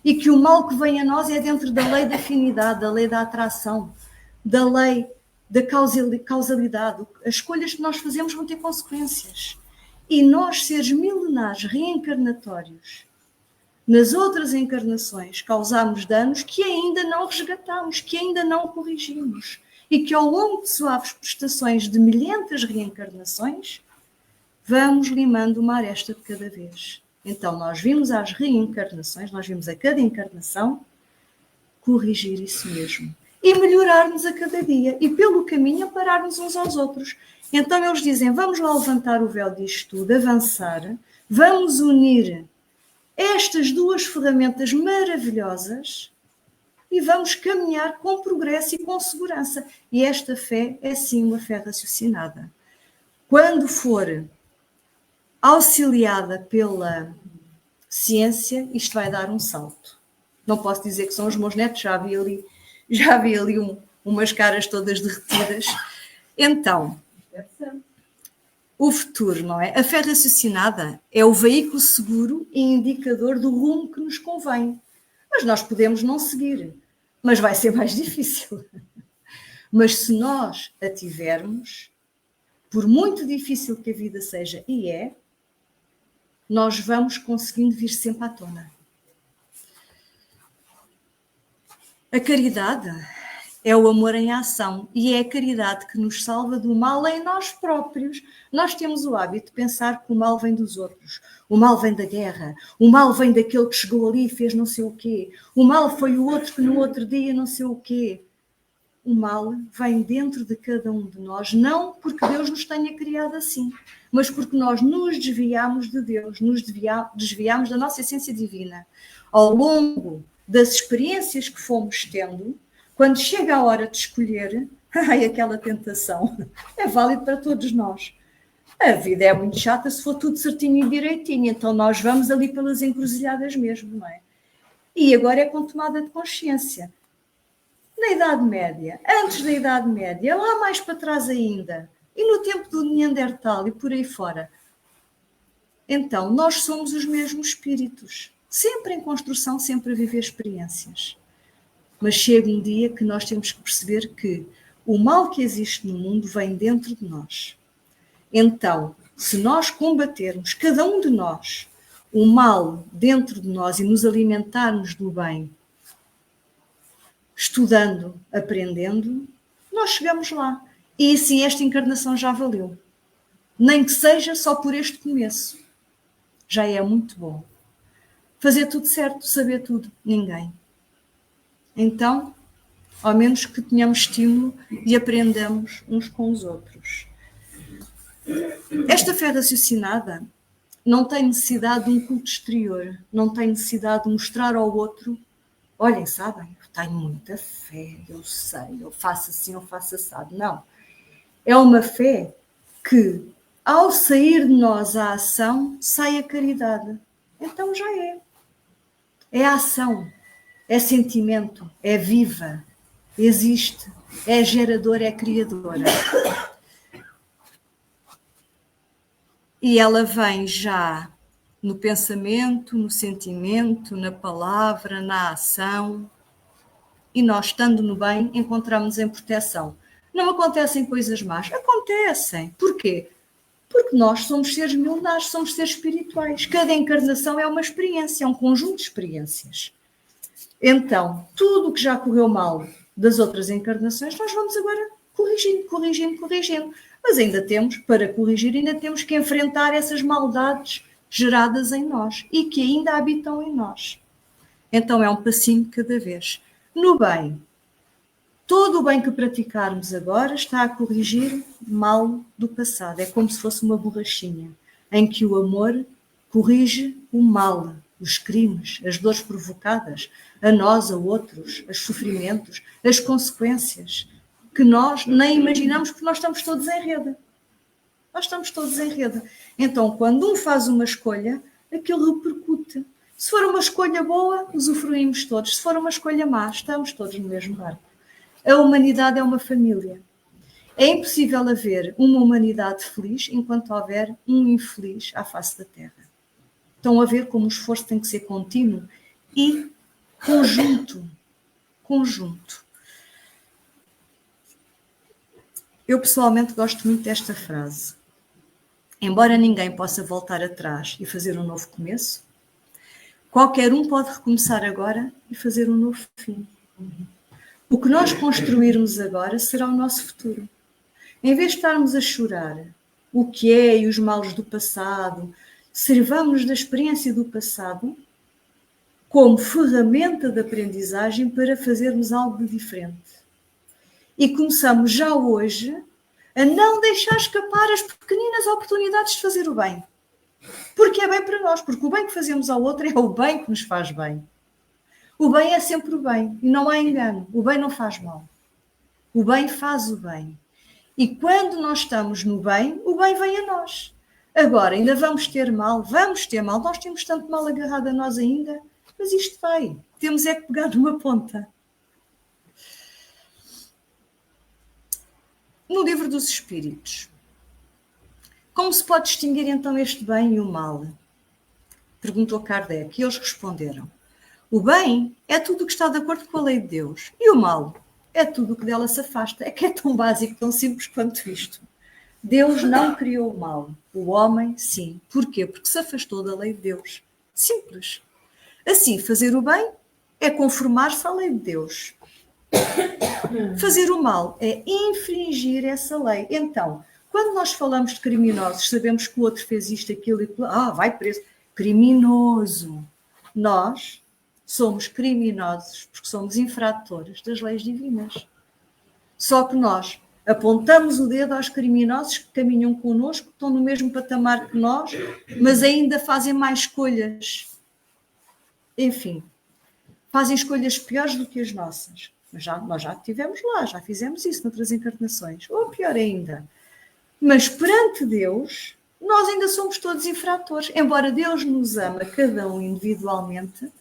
E que o mal que vem a nós é dentro da lei da afinidade, da lei da atração, da lei da causalidade. As escolhas que nós fazemos vão ter consequências. E nós, seres milenares reencarnatórios, nas outras encarnações, causamos danos que ainda não resgatamos, que ainda não corrigimos. E que ao longo de suaves prestações de milhentas reencarnações, vamos limando uma aresta de cada vez. Então, nós vimos as reencarnações, nós vimos a cada encarnação corrigir isso mesmo. E melhorar-nos a cada dia. E pelo caminho amparar-nos uns aos outros. Então eles dizem, vamos lá levantar o véu disto tudo, avançar, vamos unir estas duas ferramentas maravilhosas e vamos caminhar com progresso e com segurança. E esta fé é sim uma fé raciocinada. Quando for auxiliada pela ciência, isto vai dar um salto. Não posso dizer que são os meus netos, já vi ali umas caras todas derretidas. Então, o futuro, não é? A fé raciocinada é o veículo seguro e indicador do rumo que nos convém. Mas nós podemos não seguir, mas vai ser mais difícil. Mas se nós a tivermos, por muito difícil que a vida seja, e é, nós vamos conseguindo vir sempre à tona. A caridade é o amor em ação e é a caridade que nos salva do mal em nós próprios. Nós temos o hábito de pensar que o mal vem dos outros, o mal vem da guerra, o mal vem daquele que chegou ali e fez não sei o quê, o mal foi o outro que no outro dia não sei o quê. O mal vem dentro de cada um de nós, não porque Deus nos tenha criado assim, mas porque nós nos desviamos de Deus, nos desviamos da nossa essência divina. Ao longo das experiências que fomos tendo, quando chega a hora de escolher, aquela tentação é válido para todos nós. A vida é muito chata se for tudo certinho e direitinho, então nós vamos ali pelas encruzilhadas mesmo, não é? E agora é com tomada de consciência. Na Idade Média, antes da Idade Média, lá mais para trás ainda, e no tempo do Neandertal e por aí fora, então nós somos os mesmos espíritos, sempre em construção, sempre a viver experiências. Mas chega um dia que nós temos que perceber que o mal que existe no mundo vem dentro de nós. Então, se nós combatermos, cada um de nós, o mal dentro de nós e nos alimentarmos do bem, estudando, aprendendo, nós chegamos lá. E assim esta encarnação já valeu. Nem que seja só por este começo. Já é muito bom. Fazer tudo certo, saber tudo, ninguém. Então, ao menos que tenhamos estímulo e aprendamos uns com os outros. Esta fé raciocinada não tem necessidade de um culto exterior, não tem necessidade de mostrar ao outro, olhem, sabem, eu tenho muita fé, eu sei, eu faço assim, eu faço assado. Não. É uma fé que, ao sair de nós a ação, sai a caridade. Então já é. É ação. É sentimento, é viva, existe, é geradora, é criadora. E ela vem já no pensamento, no sentimento, na palavra, na ação. E nós, estando no bem, encontramos em proteção. Não acontecem coisas más? Acontecem. Porquê? Porque nós somos seres milenares, somos seres espirituais. Cada encarnação é uma experiência, é um conjunto de experiências. Então, tudo o que já correu mal das outras encarnações, nós vamos agora corrigindo. Mas ainda temos, para corrigir, ainda temos que enfrentar essas maldades geradas em nós e que ainda habitam em nós. Então é um passinho cada vez. No bem, todo o bem que praticarmos agora está a corrigir mal do passado. É como se fosse uma borrachinha, em que o amor corrige o mal, os crimes, as dores provocadas, a nós, a outros, os sofrimentos, as consequências. que nós nem imaginamos, porque nós estamos todos em rede. Nós estamos todos em rede. Então, quando um faz uma escolha, aquilo repercute. Se for uma escolha boa, usufruímos todos. Se for uma escolha má, estamos todos no mesmo barco. A humanidade é uma família. É impossível haver uma humanidade feliz enquanto houver um infeliz à face da Terra. Estão a ver como o esforço tem que ser contínuo e conjunto. Eu pessoalmente gosto muito desta frase. Embora ninguém possa voltar atrás e fazer um novo começo, qualquer um pode recomeçar agora e fazer um novo fim. O que nós construirmos agora será o nosso futuro. Em vez de estarmos a chorar o que é e os males do passado, servamos da experiência do passado como ferramenta de aprendizagem para fazermos algo de diferente. E começamos já hoje a não deixar escapar as pequeninas oportunidades de fazer o bem. Porque é bem para nós, porque o bem que fazemos ao outro é o bem que nos faz bem. O bem é sempre o bem, e não há engano. O bem não faz mal. O bem faz o bem. E quando nós estamos no bem, o bem vem a nós. Agora, ainda vamos ter mal, nós temos tanto mal agarrado a nós ainda, mas isto vai. Temos é que pegar numa ponta. No livro dos Espíritos, como se pode distinguir então este bem e o mal? Perguntou Kardec, e eles responderam: o bem é tudo o que está de acordo com a lei de Deus, e o mal é tudo o que dela se afasta. É que é tão básico, tão simples quanto isto. Deus não criou o mal, o homem sim. Porquê? Porque se afastou da lei de Deus. Simples. Assim, fazer o bem é conformar-se à lei de Deus. Fazer o mal é infringir essa lei. Então, quando nós falamos de criminosos, sabemos que o outro fez isto, aquilo e aquilo, vai preso. Criminoso. Nós somos criminosos porque somos infratores das leis divinas. Só que nós apontamos o dedo aos criminosos que caminham connosco, que estão no mesmo patamar que nós, mas ainda fazem mais escolhas. Enfim, fazem escolhas piores do que as nossas. Mas nós já estivemos lá, já fizemos isso noutras encarnações. Ou pior ainda. Mas perante Deus, nós ainda somos todos infratores. Embora Deus nos ama, cada um individualmente,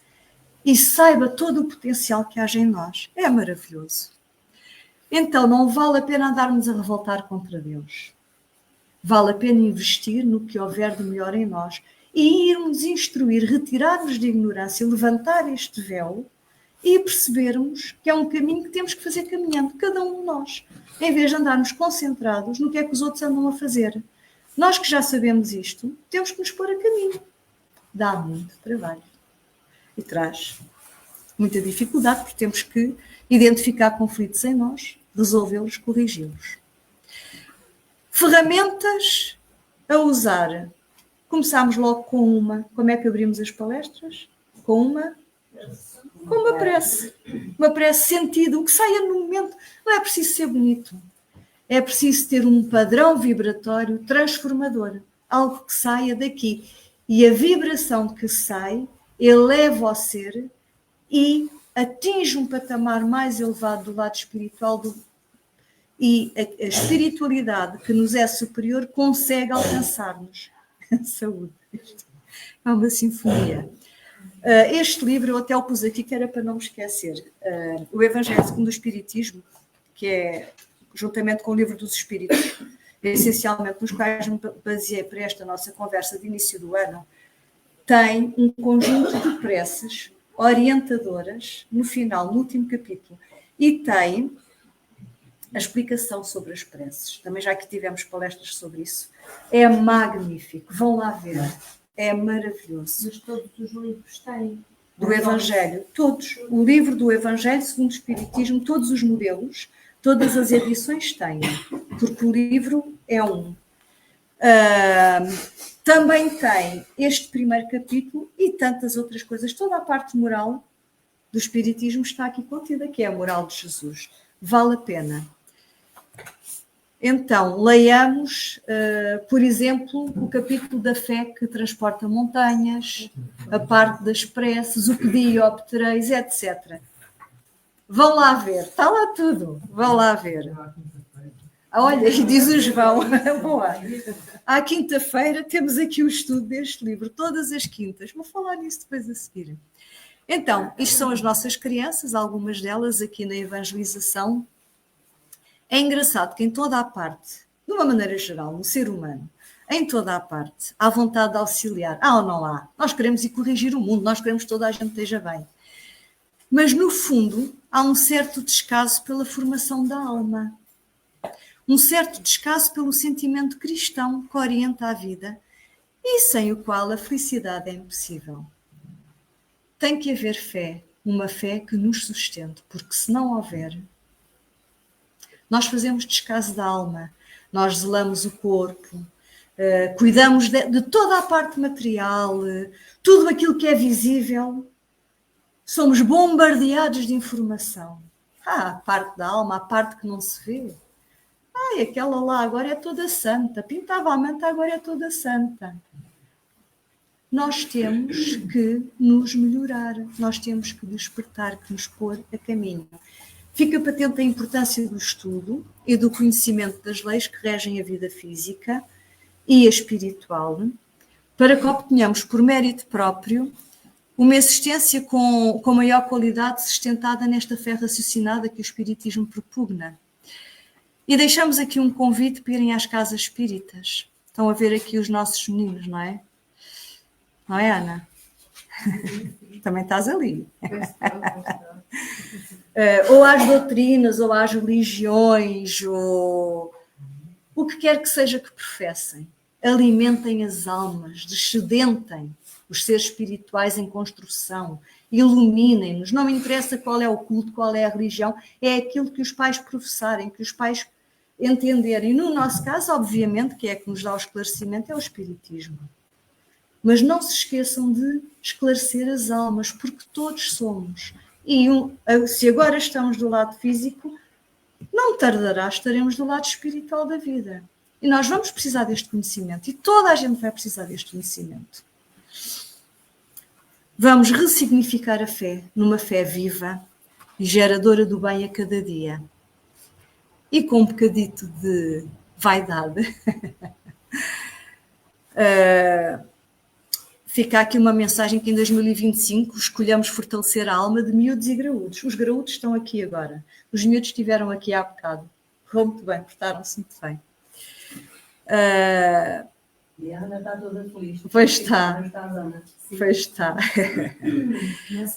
e saiba todo o potencial que haja em nós. É maravilhoso. Então, não vale a pena andarmos a revoltar contra Deus. Vale a pena investir no que houver de melhor em nós e irmos instruir, retirar-nos de ignorância, levantar este véu e percebermos que é um caminho que temos que fazer caminhando, cada um de nós, em vez de andarmos concentrados no que é que os outros andam a fazer. Nós que já sabemos isto, temos que nos pôr a caminho. Dá muito trabalho e traz muita dificuldade, porque temos que identificar conflitos em nós, resolvê-los, corrigi-los. Ferramentas a usar. Começámos logo com uma. Como é que abrimos as palestras? Com uma prece. Uma prece sentido, o que saia no momento. Não é preciso ser bonito. É preciso ter um padrão vibratório transformador. Algo que saia daqui. E a vibração que sai eleva o ser e atinge um patamar mais elevado do lado espiritual e a espiritualidade que nos é superior consegue alcançar-nos. Saúde. É uma sinfonia. Este livro eu até o pus aqui, que era para não me esquecer. O Evangelho segundo o Espiritismo, que é, juntamente com o Livro dos Espíritos, essencialmente nos quais me baseei para esta nossa conversa de início do ano, tem um conjunto de preces orientadoras no final, no último capítulo, e tem a explicação sobre as preces. Também já que tivemos palestras sobre isso. É magnífico, vão lá ver. É maravilhoso. Mas todos os livros têm. Do Evangelho, todos. O livro do Evangelho segundo o Espiritismo, todos os modelos, todas as edições têm, porque o livro é um. Também tem este primeiro capítulo e tantas outras coisas. Toda a parte moral do Espiritismo está aqui contida, que é a moral de Jesus. Vale a pena. Então, leiamos, por exemplo, o capítulo da fé que transporta montanhas, a parte das preces, o pedi e obtereis, etc. Vão lá ver, está lá tudo, vão lá ver. Olha, e diz o João, boa. À quinta-feira temos aqui o estudo deste livro, todas as quintas. Vou falar nisso depois a seguir. Então, isto são as nossas crianças, algumas delas aqui na evangelização. É engraçado que em toda a parte, de uma maneira geral, no ser humano, em toda a parte, há vontade de auxiliar. Há ou não há? Nós queremos ir corrigir o mundo, nós queremos que toda a gente esteja bem. Mas, no fundo, há um certo descaso pela formação da alma. Um certo descaso pelo sentimento cristão que orienta a vida e sem o qual a felicidade é impossível. Tem que haver fé, uma fé que nos sustente, porque se não houver, nós fazemos descaso da alma, nós zelamos o corpo, cuidamos de toda a parte material, tudo aquilo que é visível, somos bombardeados de informação. A parte da alma, a parte que não se vê. Ai, aquela lá agora é toda santa, pintava a manta, agora é toda santa. Nós temos que nos melhorar, nós temos que despertar, que nos pôr a caminho. Fica patente a importância do estudo e do conhecimento das leis que regem a vida física e a espiritual, para que obtenhamos por mérito próprio uma existência com maior qualidade sustentada nesta fé raciocinada que o Espiritismo propugna. E deixamos aqui um convite para irem às casas espíritas. Estão a ver aqui os nossos meninos, não é? Não é, Ana? Também estás ali. Ou às doutrinas, ou às religiões, ou o que quer que seja que professem. Alimentem as almas, descedentem os seres espirituais em construção, iluminem-nos. Não me interessa qual é o culto, qual é a religião, é aquilo que os pais professarem, que os pais entenderem. No nosso caso, obviamente, que é que nos dá o esclarecimento, é o Espiritismo. Mas não se esqueçam de esclarecer as almas, porque todos somos. E se agora estamos do lado físico, não tardará, estaremos do lado espiritual da vida. E nós vamos precisar deste conhecimento. E toda a gente vai precisar deste conhecimento. Vamos ressignificar a fé numa fé viva e geradora do bem a cada dia. E com um bocadito de vaidade, fica aqui uma mensagem que em 2025 escolhamos fortalecer a alma de miúdos e graúdos. Os graúdos estão aqui agora. Os miúdos estiveram aqui há bocado. Correu muito bem, portaram-se muito bem. E a Ana está toda feliz. Pois está. Pois está.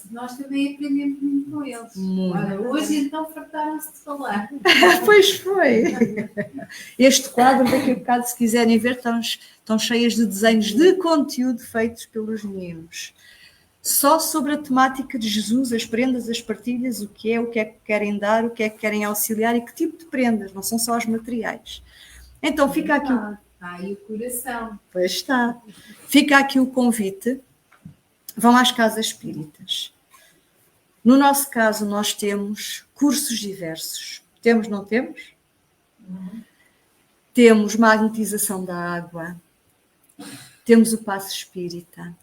Nós também aprendemos muito com eles. Olha, hoje então fartaram-se de falar. Pois foi. Este quadro, daqui a bocado, se quiserem ver, estão cheias de desenhos de conteúdo feitos pelos meninos. Só sobre a temática de Jesus, as prendas, as partilhas, o que é que querem dar, o que é que querem auxiliar e que tipo de prendas, não são só os materiais. Então fica aqui... E o coração. Pois está. Fica aqui o convite. Vão às casas espíritas. No nosso caso, nós temos cursos diversos. Temos, não temos? Temos magnetização da água. Temos o passo espírita.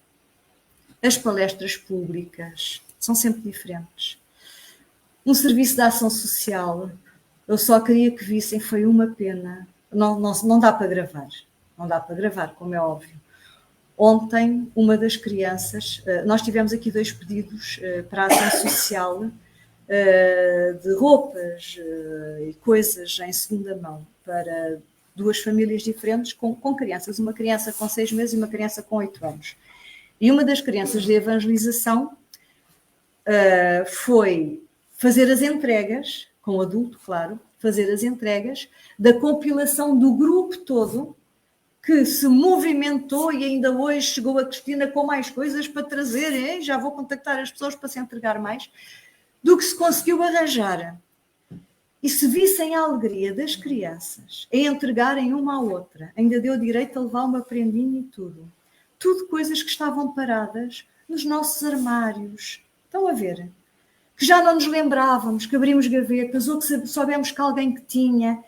As palestras públicas. São sempre diferentes. Um serviço de ação social. Eu só queria que vissem, foi uma pena. Não dá para gravar. Não dá para gravar, como é óbvio. Ontem, uma das crianças... Nós tivemos aqui 2 pedidos para a ação social de roupas e coisas em segunda mão para 2 famílias diferentes com crianças. Uma criança com 6 meses e uma criança com 8 anos. E uma das crianças de evangelização foi fazer as entregas, com o adulto, claro, fazer as entregas da compilação do grupo todo que se movimentou e ainda hoje chegou a Cristina com mais coisas para trazer, hein? Já vou contactar as pessoas para se entregar mais, do que se conseguiu arranjar. E se vissem a alegria das crianças a entregarem uma à outra, ainda deu direito a levar uma prendinha e tudo. Tudo coisas que estavam paradas nos nossos armários. Estão a ver? Que já não nos lembrávamos, que abrimos gavetas ou que soubemos que alguém que tinha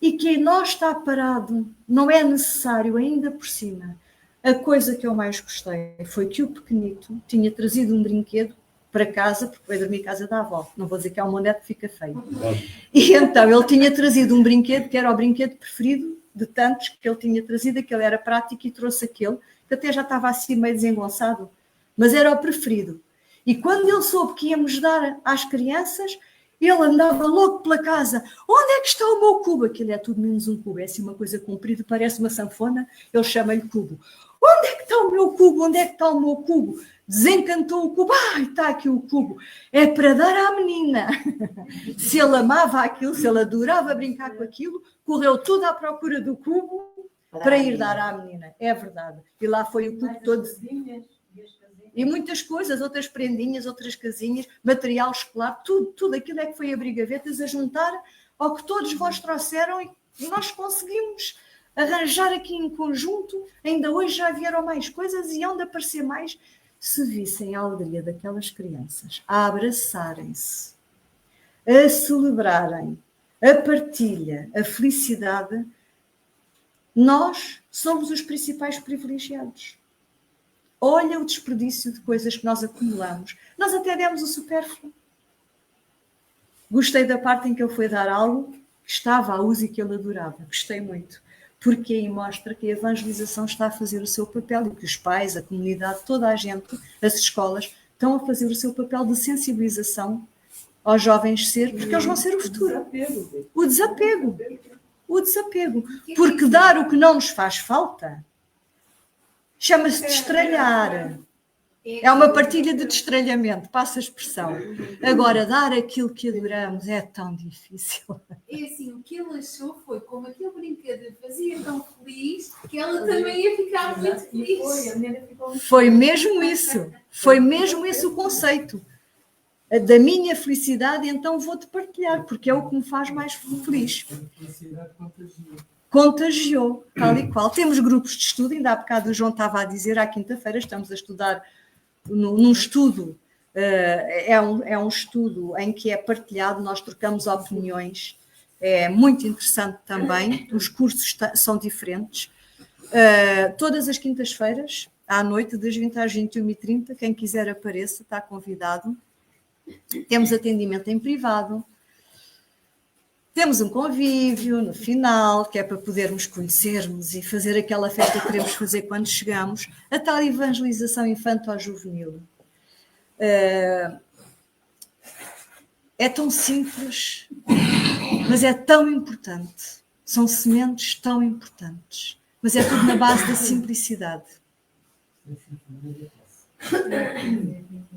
e que em nós está parado, não é necessário ainda por cima. A coisa que eu mais gostei foi que o pequenito tinha trazido um brinquedo para casa, porque veio dormir em casa da avó. Não vou dizer que é um neto que fica feio. E então ele tinha trazido um brinquedo, que era o brinquedo preferido de tantos que ele tinha trazido, aquele era prático, e trouxe aquele, que até já estava assim meio desengonçado, mas era o preferido. E quando ele soube que íamos dar às crianças, ele andava logo pela casa. Onde é que está o meu cubo? Aquilo é tudo menos um cubo, é assim uma coisa comprida, parece uma sanfona, ele chama-lhe cubo. Onde é que está o meu cubo? Onde é que está o meu cubo? Desencantou o cubo. Está aqui o cubo. É para dar à menina. Se ele amava aquilo, se ele adorava brincar com aquilo, correu tudo à procura do cubo para ir dar à menina. É verdade. E lá foi o cubo todo. E muitas coisas, outras prendinhas, outras casinhas, material escolar, tudo aquilo é que foi abrir gavetas a juntar ao que todos vós trouxeram e nós conseguimos arranjar aqui em conjunto. Ainda hoje já vieram mais coisas e hão de aparecer mais. Se vissem a alegria daquelas crianças a abraçarem-se, a celebrarem a partilha, a felicidade, nós somos os principais privilegiados. Olha o desperdício de coisas que nós acumulamos. Nós até demos o supérfluo. Gostei da parte em que ele foi dar algo que estava a uso e que ele adorava. Gostei muito. Porque aí mostra que a evangelização está a fazer o seu papel e que os pais, a comunidade, toda a gente, as escolas, estão a fazer o seu papel de sensibilização aos jovens ser, porque eles vão ser o futuro. O desapego. O desapego. Porque dar o que não nos faz falta chama-se destralhar. É uma partilha de destralhamento, passa a expressão. Agora, dar aquilo que adoramos é tão difícil. É assim, o que ele achou foi, como aquele brinquedo fazia tão feliz, que ela também ia ficar muito feliz. Foi mesmo isso. Foi mesmo esse o conceito. Da minha felicidade, então vou-te partilhar, porque é o que me faz mais feliz. A felicidade Contagiou, tal e qual. Temos grupos de estudo, ainda há bocado o João estava a dizer, à quinta-feira estamos a estudar num estudo, é um estudo em que é partilhado, nós trocamos opiniões, é muito interessante também, os cursos são diferentes. Todas as quintas-feiras, à noite, das 20 às 21h30, quem quiser apareça, está convidado. Temos atendimento em privado. Temos um convívio no final, que é para podermos conhecermos e fazer aquela festa que queremos fazer quando chegamos, a tal evangelização infanto-juvenil. É tão simples, mas é tão importante. São sementes tão importantes, mas é tudo na base da simplicidade.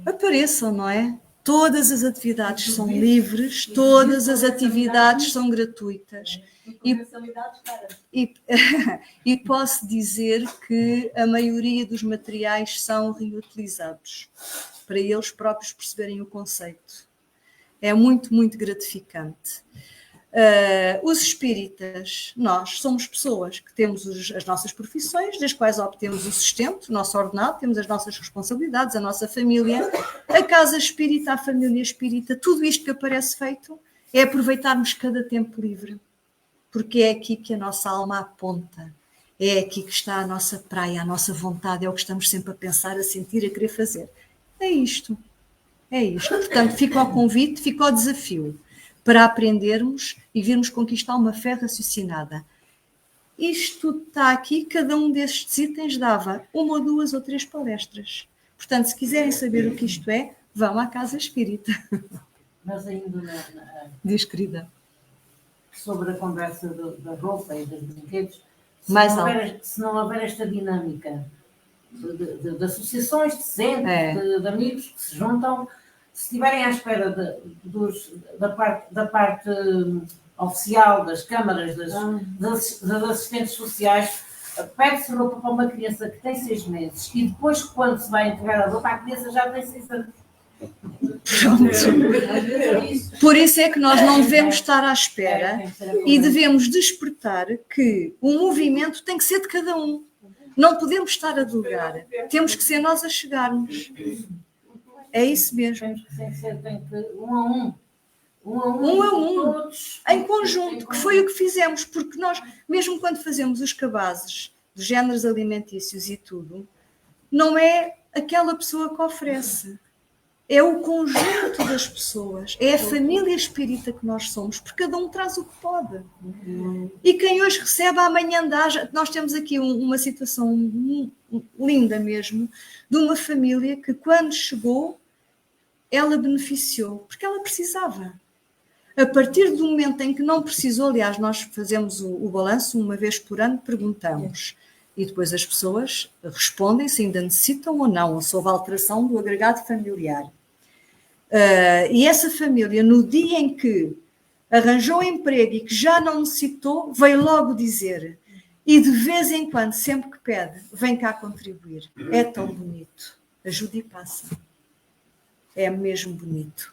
Apareçam, não é? Todas as atividades são livres, todas as atividades são gratuitas. E posso dizer que a maioria dos materiais são reutilizados, para eles próprios perceberem o conceito. É muito, muito gratificante. Os espíritas, nós somos pessoas que temos as nossas profissões, das quais obtemos o sustento, o nosso ordenado, temos as nossas responsabilidades, a nossa família, a casa espírita, a família espírita, tudo isto que aparece feito é aproveitarmos cada tempo livre, porque é aqui que a nossa alma aponta, é aqui que está a nossa praia, a nossa vontade, é o que estamos sempre a pensar, a sentir, a querer fazer. É isto. Portanto, fica ao convite, fica ao desafio, para aprendermos e virmos conquistar uma fé raciocinada. Isto está aqui, cada um destes itens dava 1 ou 2 ou 3 palestras. Portanto, se quiserem saber o que isto é, vão à Casa Espírita. Mas ainda Diz, querida. Sobre a conversa da roupa e dos brinquedos, se não houver esta dinâmica de associações de centros, de amigos que se juntam, se estiverem à espera da parte oficial, das câmaras, das assistentes sociais, pede-se roupa para uma criança que tem 6 meses e depois, quando se vai entregar a roupa, a criança já tem 6 anos. Pronto. Por isso é que nós não devemos estar à espera e devemos despertar que o movimento tem que ser de cada um. Não podemos estar a delegar. Temos que ser nós a chegarmos. É isso mesmo. Tem que um a um. Todos, em conjunto, que foi o que fizemos, porque nós, mesmo quando fazemos os cabazes dos géneros alimentícios e tudo, não é aquela pessoa que oferece. é o conjunto das pessoas, é a família espírita que nós somos, porque cada um traz o que pode. E quem hoje recebe, amanhã dá. Nós temos aqui uma situação linda mesmo, de uma família que quando chegou, ela beneficiou, porque ela precisava. A partir do momento em que não precisou, aliás, nós fazemos o balanço uma vez por ano, perguntamos, e depois as pessoas respondem se ainda necessitam ou não, ou se houve alteração do agregado familiar. E essa família, no dia em que arranjou emprego e que já não necessitou, veio logo dizer, e de vez em quando, sempre que pede, vem cá contribuir. É tão bonito. Ajuda e passa. É mesmo bonito.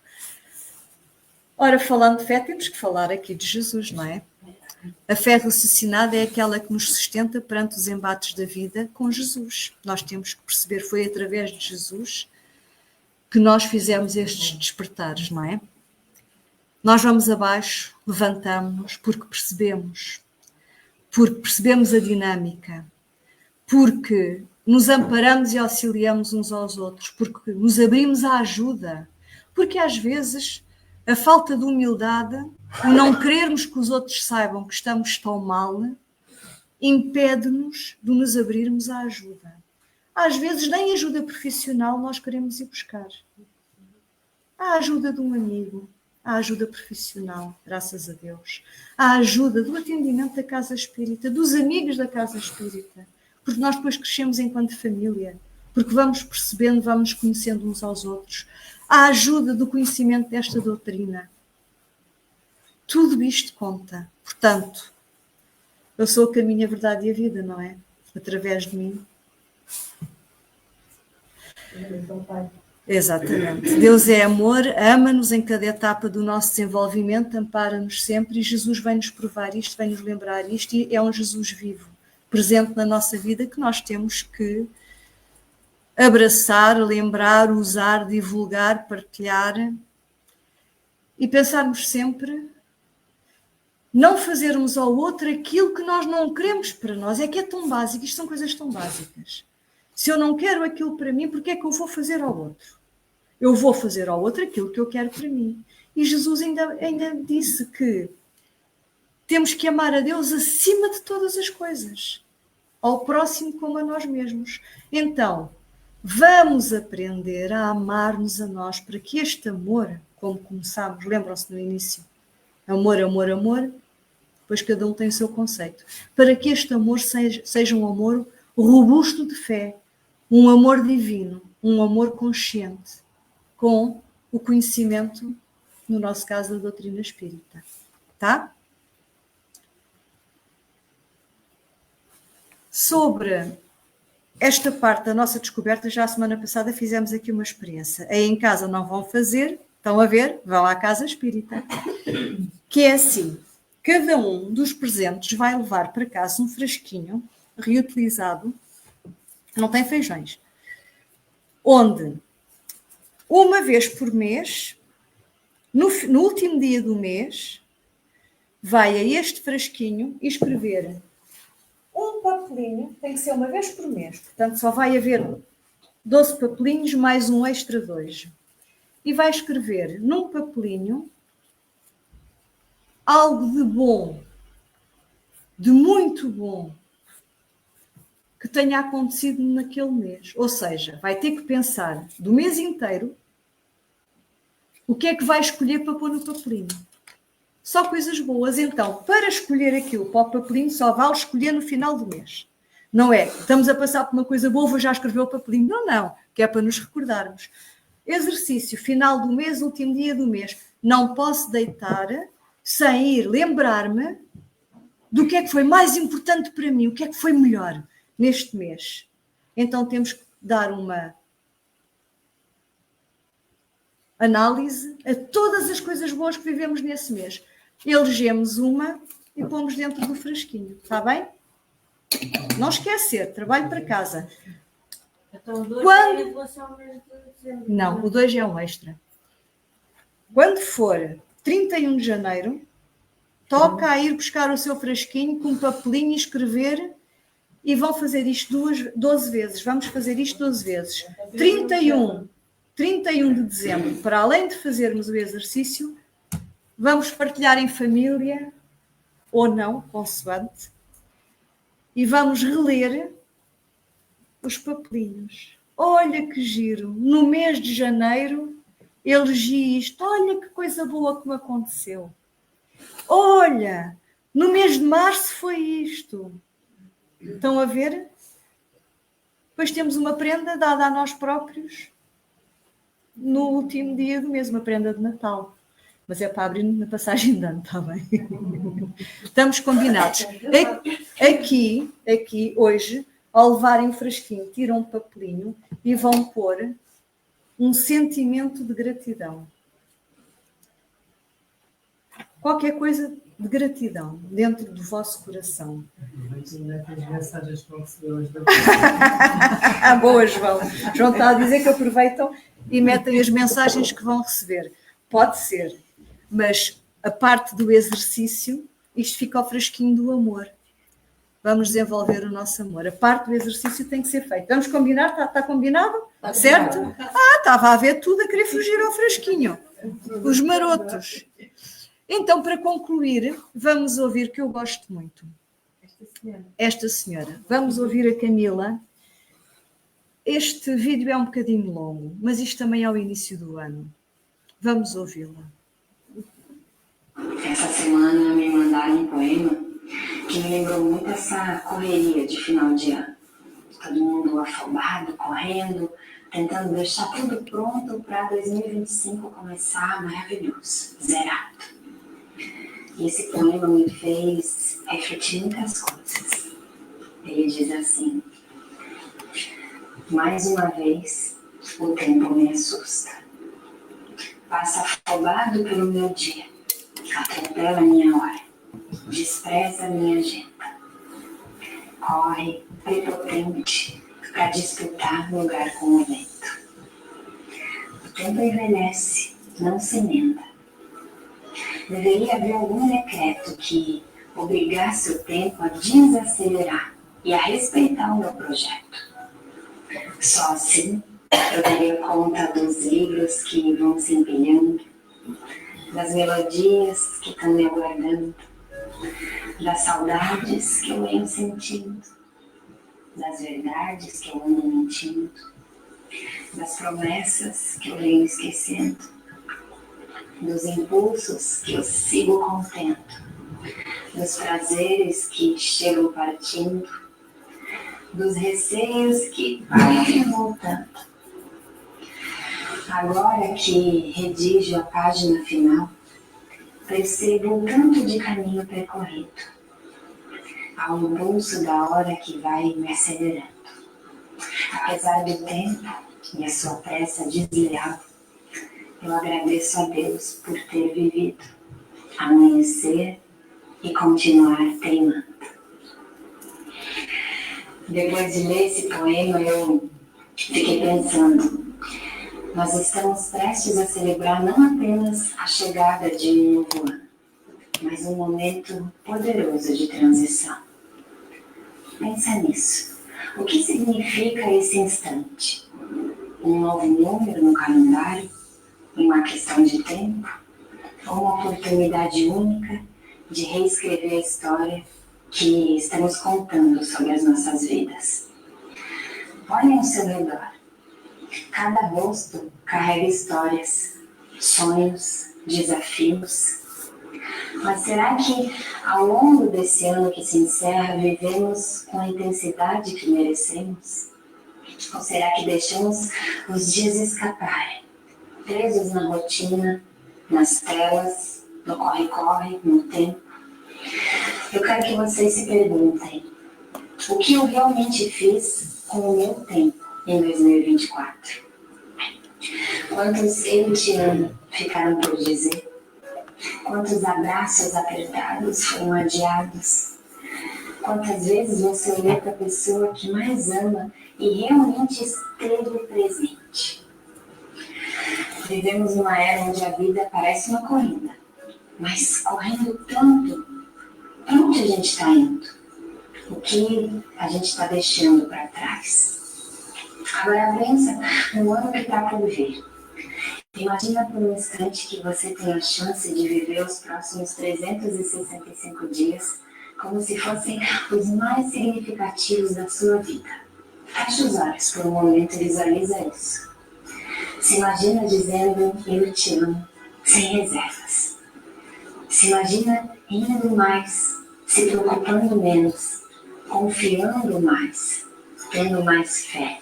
Ora, falando de fé, temos que falar aqui de Jesus, não é? A fé raciocinada é aquela que nos sustenta perante os embates da vida com Jesus. Nós temos que perceber, foi através de Jesus que nós fizemos estes despertares, não é? Nós vamos abaixo, levantamos-nos porque percebemos a dinâmica, porque nos amparamos e auxiliamos uns aos outros, porque nos abrimos à ajuda, porque às vezes a falta de humildade, o não querermos que os outros saibam que estamos tão mal, impede-nos de nos abrirmos à ajuda. Às vezes nem ajuda profissional nós queremos ir buscar. A ajuda de um amigo, a ajuda profissional, graças a Deus. A ajuda do atendimento da Casa Espírita, dos amigos da Casa Espírita. Porque nós depois crescemos enquanto família. Porque vamos percebendo, vamos conhecendo uns aos outros. A ajuda do conhecimento desta doutrina. Tudo isto conta. Portanto, eu sou o caminho, a verdade e a vida, não é? Através de mim. Exatamente. Deus é amor, ama-nos em cada etapa do nosso desenvolvimento, ampara-nos sempre e Jesus vem-nos provar isto, vem-nos lembrar isto e é um Jesus vivo, presente na nossa vida que nós temos que abraçar, lembrar, usar, divulgar, partilhar e pensarmos sempre não fazermos ao outro aquilo que nós não queremos para nós. É que é tão básico, isto são coisas tão básicas. Se eu não quero aquilo para mim, porque é que eu vou fazer ao outro? Eu vou fazer ao outro aquilo que eu quero para mim. E Jesus ainda disse que temos que amar a Deus acima de todas as coisas, ao próximo como a nós mesmos. Então, vamos aprender a amar-nos a nós para que este amor, como começámos, lembram-se no início, amor, amor, amor, depois cada um tem o seu conceito, para que este amor seja um amor robusto de fé, um amor divino, um amor consciente, com o conhecimento, no nosso caso, da doutrina espírita. Tá? Sobre esta parte da nossa descoberta, já a semana passada fizemos aqui uma experiência. Aí em casa não vão fazer, estão a ver? Vão à Casa Espírita. Que é assim, cada um dos presentes vai levar para casa um frasquinho reutilizado, não tem feijões, onde uma vez por mês, no último dia do mês, vai a este frasquinho escrever um papelinho, tem que ser uma vez por mês, portanto só vai haver 12 papelinhos mais um extra de hoje. E vai escrever num papelinho algo de bom, de muito bom, que tenha acontecido naquele mês. Ou seja, vai ter que pensar do mês inteiro o que é que vai escolher para pôr no papelinho. Só coisas boas. Então, para escolher aquilo para o papelinho, só vale escolher no final do mês. Não é, estamos a passar por uma coisa boa, vou já escrever o papelinho. Não, que é para nos recordarmos. Exercício, final do mês, último dia do mês. Não posso deitar sem ir lembrar-me do que é que foi mais importante para mim, o que é que foi melhor neste mês. Então temos que dar uma análise a todas as coisas boas que vivemos nesse mês. Elegemos uma e pomos dentro do frasquinho. Está bem? Não esquecer, trabalho para casa. Então o 2 é em relação ao mês de dezembro. Não, o 2 é um extra. Quando for 31 de janeiro, toca a ir buscar o seu frasquinho com um papelinho e escrever e vão fazer isto 12 vezes. Vamos fazer isto 12 vezes. 31 31 de dezembro, para além de fazermos o exercício, vamos partilhar em família, ou não, consoante, e vamos reler os papelinhos. Olha que giro, no mês de janeiro elegi isto, olha que coisa boa que me aconteceu. Olha, no mês de março foi isto. Estão a ver? Depois temos uma prenda dada a nós próprios no último dia do mês, uma prenda de Natal. Mas é para abrir na passagem de ano, está bem? Estamos combinados. Aqui, hoje, ao levarem o frasquinho, tiram um papelinho e vão pôr um sentimento de gratidão. Qualquer coisa de gratidão dentro do vosso coração. As mensagens que vão receber hoje. Boa, João. João está a dizer que aproveitam e metem as mensagens que vão receber. Pode ser, mas a parte do exercício, isto fica ao frasquinho do amor. Vamos desenvolver o nosso amor. A parte do exercício tem que ser feita. Vamos combinar? Está combinado? Está certo? Combinado. Estava a ver tudo a querer fugir ao frasquinho. Os marotos. Então, para concluir, vamos ouvir, que eu gosto muito. Esta senhora. Vamos ouvir a Camila. Este vídeo é um bocadinho longo, mas isto também é o início do ano. Vamos ouvi-la. Essa semana me mandaram um poema que me lembrou muito essa correria de final de ano. Todo mundo afobado, correndo, tentando deixar tudo pronto para 2025 começar maravilhoso, zerado. E esse poema me fez refletir muitas coisas. Ele diz assim: mais uma vez, o tempo me assusta. Passa afobado pelo meu dia, atropela a minha hora, despreza a minha agenda. Corre prepotente para disputar lugar com o vento. O tempo envelhece, não se emenda. Deveria haver algum decreto que obrigasse o tempo a desacelerar e a respeitar o meu projeto. Só assim eu daria conta dos livros que vão se empilhando, das melodias que estão me aguardando, das saudades que eu venho sentindo, das verdades que eu ando mentindo, das promessas que eu venho esquecendo, dos impulsos que eu sigo contendo, dos prazeres que chegam partindo, dos receios que vão voltando. Agora que redijo a página final, percebo um tanto de caminho percorrido, ao impulso da hora que vai me acelerando. Apesar do tempo e a sua pressa desleal, eu agradeço a Deus por ter vivido, amanhecer e continuar teimando. Depois de ler esse poema, eu fiquei pensando, nós estamos prestes a celebrar não apenas a chegada de um novo ano, mas um momento poderoso de transição. Pensa nisso. O que significa esse instante? Um novo número no calendário? Uma questão de tempo? Ou uma oportunidade única de reescrever a história que estamos contando sobre as nossas vidas? Olhem ao seu redor. Cada rosto carrega histórias, sonhos, desafios. Mas será que ao longo desse ano que se encerra vivemos com a intensidade que merecemos? Ou será que deixamos os dias escaparem, presos na rotina, nas telas, no corre-corre, no tempo? Eu quero que vocês se perguntem, o que eu realmente fiz com o meu tempo em 2024? Quantos eu te amo ficaram por dizer? Quantos abraços apertados foram adiados? Quantas vezes você olhou para a pessoa que mais ama e realmente esteve presente? Vivemos uma era onde a vida parece uma corrida, mas correndo tanto, para onde a gente está indo? O que a gente está deixando para trás? Agora pensa no ano que está por vir. Imagina por um instante que você tem a chance de viver os próximos 365 dias como se fossem os mais significativos da sua vida. Feche os olhos por um momento e visualiza isso. Se imagina dizendo eu te amo, sem reservas. Se imagina indo mais, se preocupando menos, confiando mais, tendo mais fé.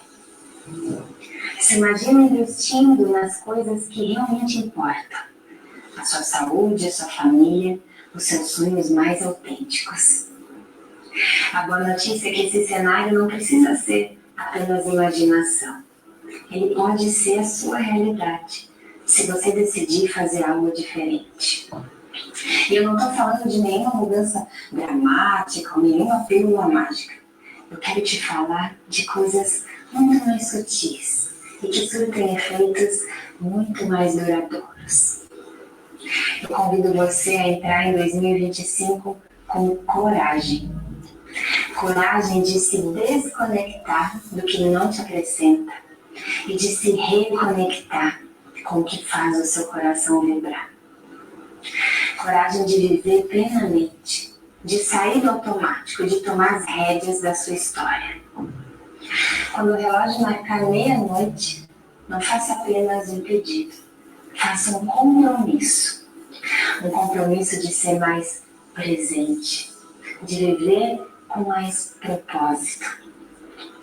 Se imagina investindo nas coisas que realmente importam. A sua saúde, a sua família, os seus sonhos mais autênticos. A boa notícia é que esse cenário não precisa ser apenas imaginação. Ele pode ser a sua realidade, se você decidir fazer algo diferente. E eu não estou falando de nenhuma mudança dramática ou nenhuma pílula mágica. Eu quero te falar de coisas muito mais sutis e que surtem efeitos muito mais duradouros. Eu convido você a entrar em 2025 com coragem. Coragem de se desconectar do que não te acrescenta e de se reconectar com o que faz o seu coração vibrar. Coragem de viver plenamente, de sair do automático, de tomar as rédeas da sua história. Quando o relógio marcar meia-noite, não faça apenas um pedido, faça um compromisso. Um compromisso de ser mais presente, de viver com mais propósito,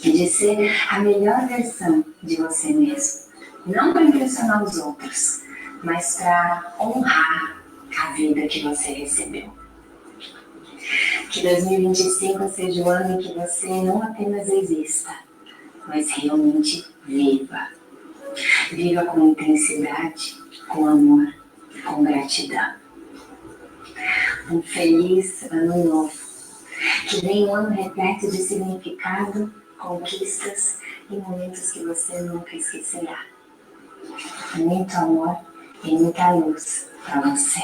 e de ser a melhor versão de você mesmo. Não para impressionar os outros, mas para honrar a vida que você recebeu. Que 2025 seja o ano em que você não apenas exista, mas realmente viva. Viva com intensidade, com amor, com gratidão. Um feliz ano novo. Que venha um ano repleto de significado, conquistas e momentos que você nunca esquecerá. Muito amor e muita luz para você.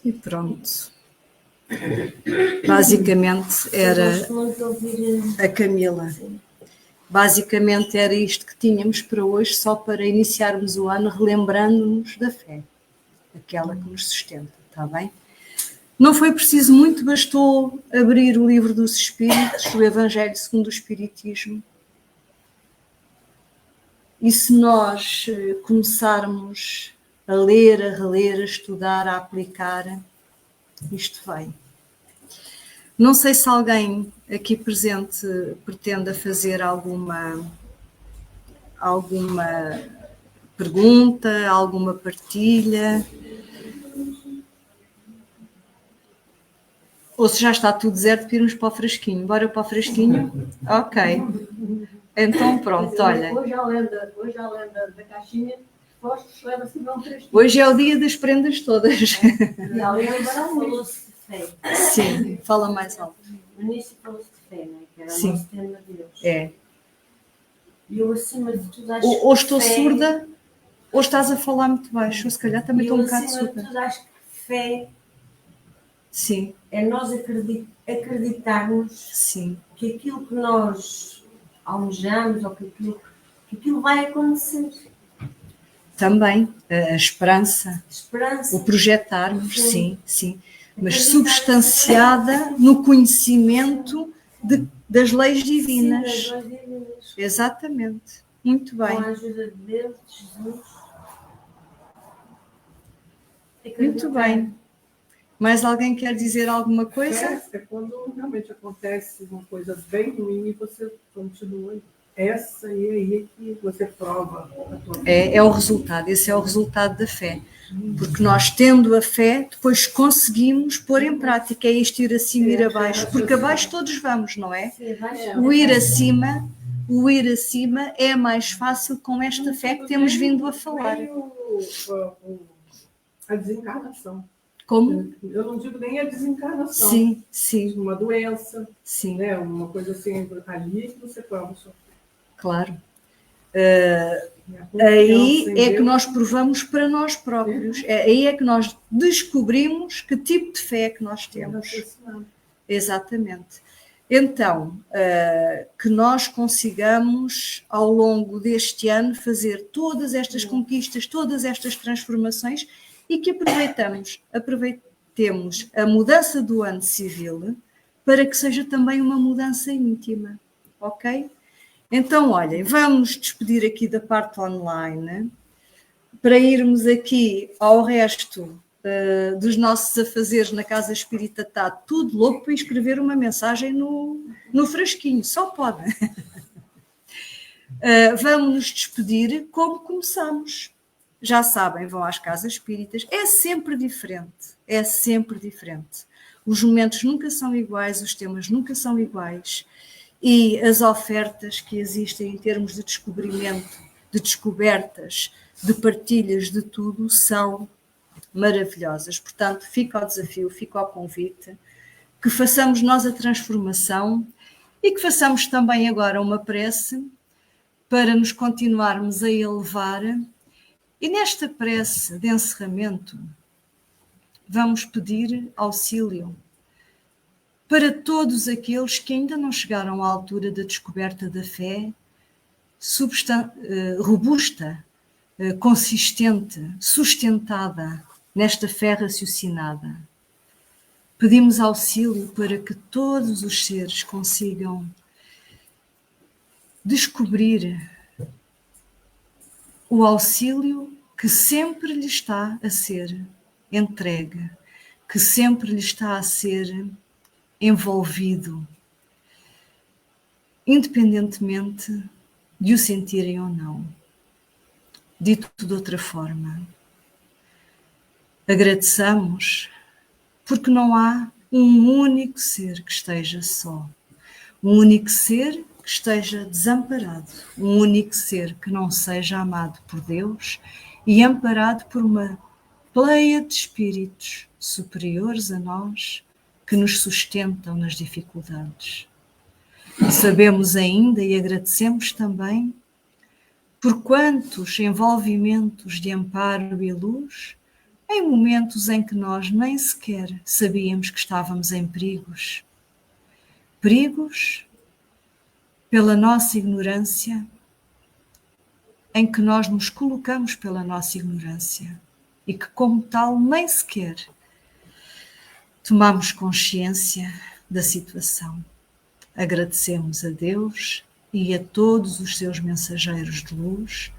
E pronto. Basicamente era a Camila. Basicamente era isto que tínhamos para hoje, só para iniciarmos o ano relembrando-nos da fé, aquela que nos sustenta, está bem? Não foi preciso muito, bastou abrir o livro dos Espíritos, o Evangelho segundo o Espiritismo. E se nós começarmos a ler, a reler, a estudar, a aplicar, isto vem. Não sei se alguém aqui presente pretenda fazer alguma pergunta, alguma partilha. Ou se já está tudo certo, para irmos para o fresquinho. Bora para o fresquinho? Ok. Então pronto, olha. Hoje a lenda da caixinha, leva-se para um fresquinho. Hoje é o dia das prendas todas. E a lenda falou-se de fé. Sim, fala mais alto. No início falou-se de fé, né? Que era Sim. o nosso tema de Deus. É. E eu, acima de tudo, acho Ou estou que fé, surda, ou estás a falar muito baixo. Ou se calhar também estou um bocado acima de surda. tudo, acho que fé Sim, é nós acreditarmos sim. que aquilo que nós almejamos ou que aquilo vai acontecer. Também a esperança, Esperança. o projetarmos, sim, sim. Mas Acreditar substanciada no conhecimento das leis divinas. Sim, das leis divinas. Exatamente. Muito bem. Com a ajuda de Deus, de Jesus. Muito bem. Mais alguém quer dizer alguma coisa? É quando realmente acontece uma coisa bem ruim e você continua. Essa aí que você prova a tua vida. É o resultado, esse é o resultado da fé. Porque nós, tendo a fé, depois conseguimos pôr em prática. É isto, ir acima e ir abaixo. Porque abaixo todos vamos, não é? O ir acima é mais fácil com esta fé que temos vindo a falar. A desencarnação. Como? Eu não digo nem a desencarnação. Sim, sim. Uma doença, sim. Né? Uma coisa assim, ali que você prova. Claro. Aí é que nós provamos para nós próprios. Aí é que nós descobrimos que tipo de fé é que nós temos. Exatamente. Então, que nós consigamos, ao longo deste ano, fazer todas estas conquistas, todas estas transformações e que aproveitemos a mudança do ano civil para que seja também uma mudança íntima, ok? Então, olhem, vamos despedir aqui da parte online para irmos aqui ao resto dos nossos afazeres na Casa Espírita. Está tudo louco para escrever uma mensagem no frasquinho, só pode. Vamos nos despedir como começamos. Já sabem, vão às Casas Espíritas, é sempre diferente, é sempre diferente. Os momentos nunca são iguais, os temas nunca são iguais e as ofertas que existem em termos de descobrimento, de descobertas, de partilhas de tudo são maravilhosas. Portanto, fica ao desafio, fica ao convite, que façamos nós a transformação e que façamos também agora uma prece para nos continuarmos a elevar. E nesta prece de encerramento, vamos pedir auxílio para todos aqueles que ainda não chegaram à altura da descoberta da fé robusta, consistente, sustentada nesta fé raciocinada. Pedimos auxílio para que todos os seres consigam descobrir o auxílio que sempre lhe está a ser entregue, que sempre lhe está a ser envolvido, independentemente de o sentirem ou não. Dito de outra forma, agradeçamos porque não há um único ser que esteja só, um único ser que esteja desamparado, um único ser que não seja amado por Deus e amparado por uma pleia de espíritos superiores a nós que nos sustentam nas dificuldades. Sabemos ainda e agradecemos também por quantos envolvimentos de amparo e luz em momentos em que nós nem sequer sabíamos que estávamos em perigos. Perigos pela nossa ignorância, em que nós nos colocamos pela nossa ignorância e que, como tal, nem sequer tomamos consciência da situação. Agradecemos a Deus e a todos os seus mensageiros de luz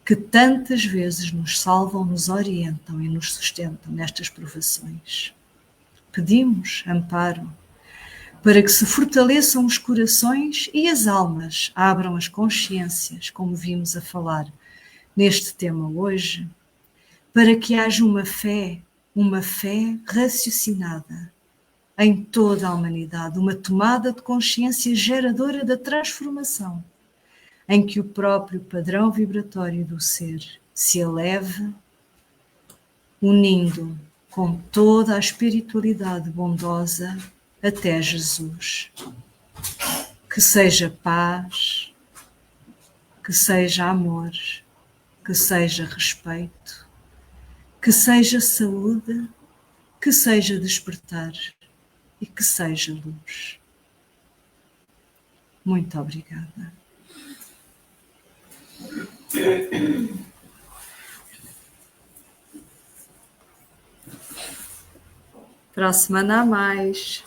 que tantas vezes nos salvam, nos orientam e nos sustentam nestas provações. Pedimos amparo para que se fortaleçam os corações e as almas, abram as consciências, como vimos a falar neste tema hoje, para que haja uma fé raciocinada em toda a humanidade, uma tomada de consciência geradora da transformação, em que o próprio padrão vibratório do ser se eleve, unindo com toda a espiritualidade bondosa até Jesus. Que seja paz, que seja amor, que seja respeito, que seja saúde, que seja despertar e que seja luz. Muito obrigada. Para a semana há mais.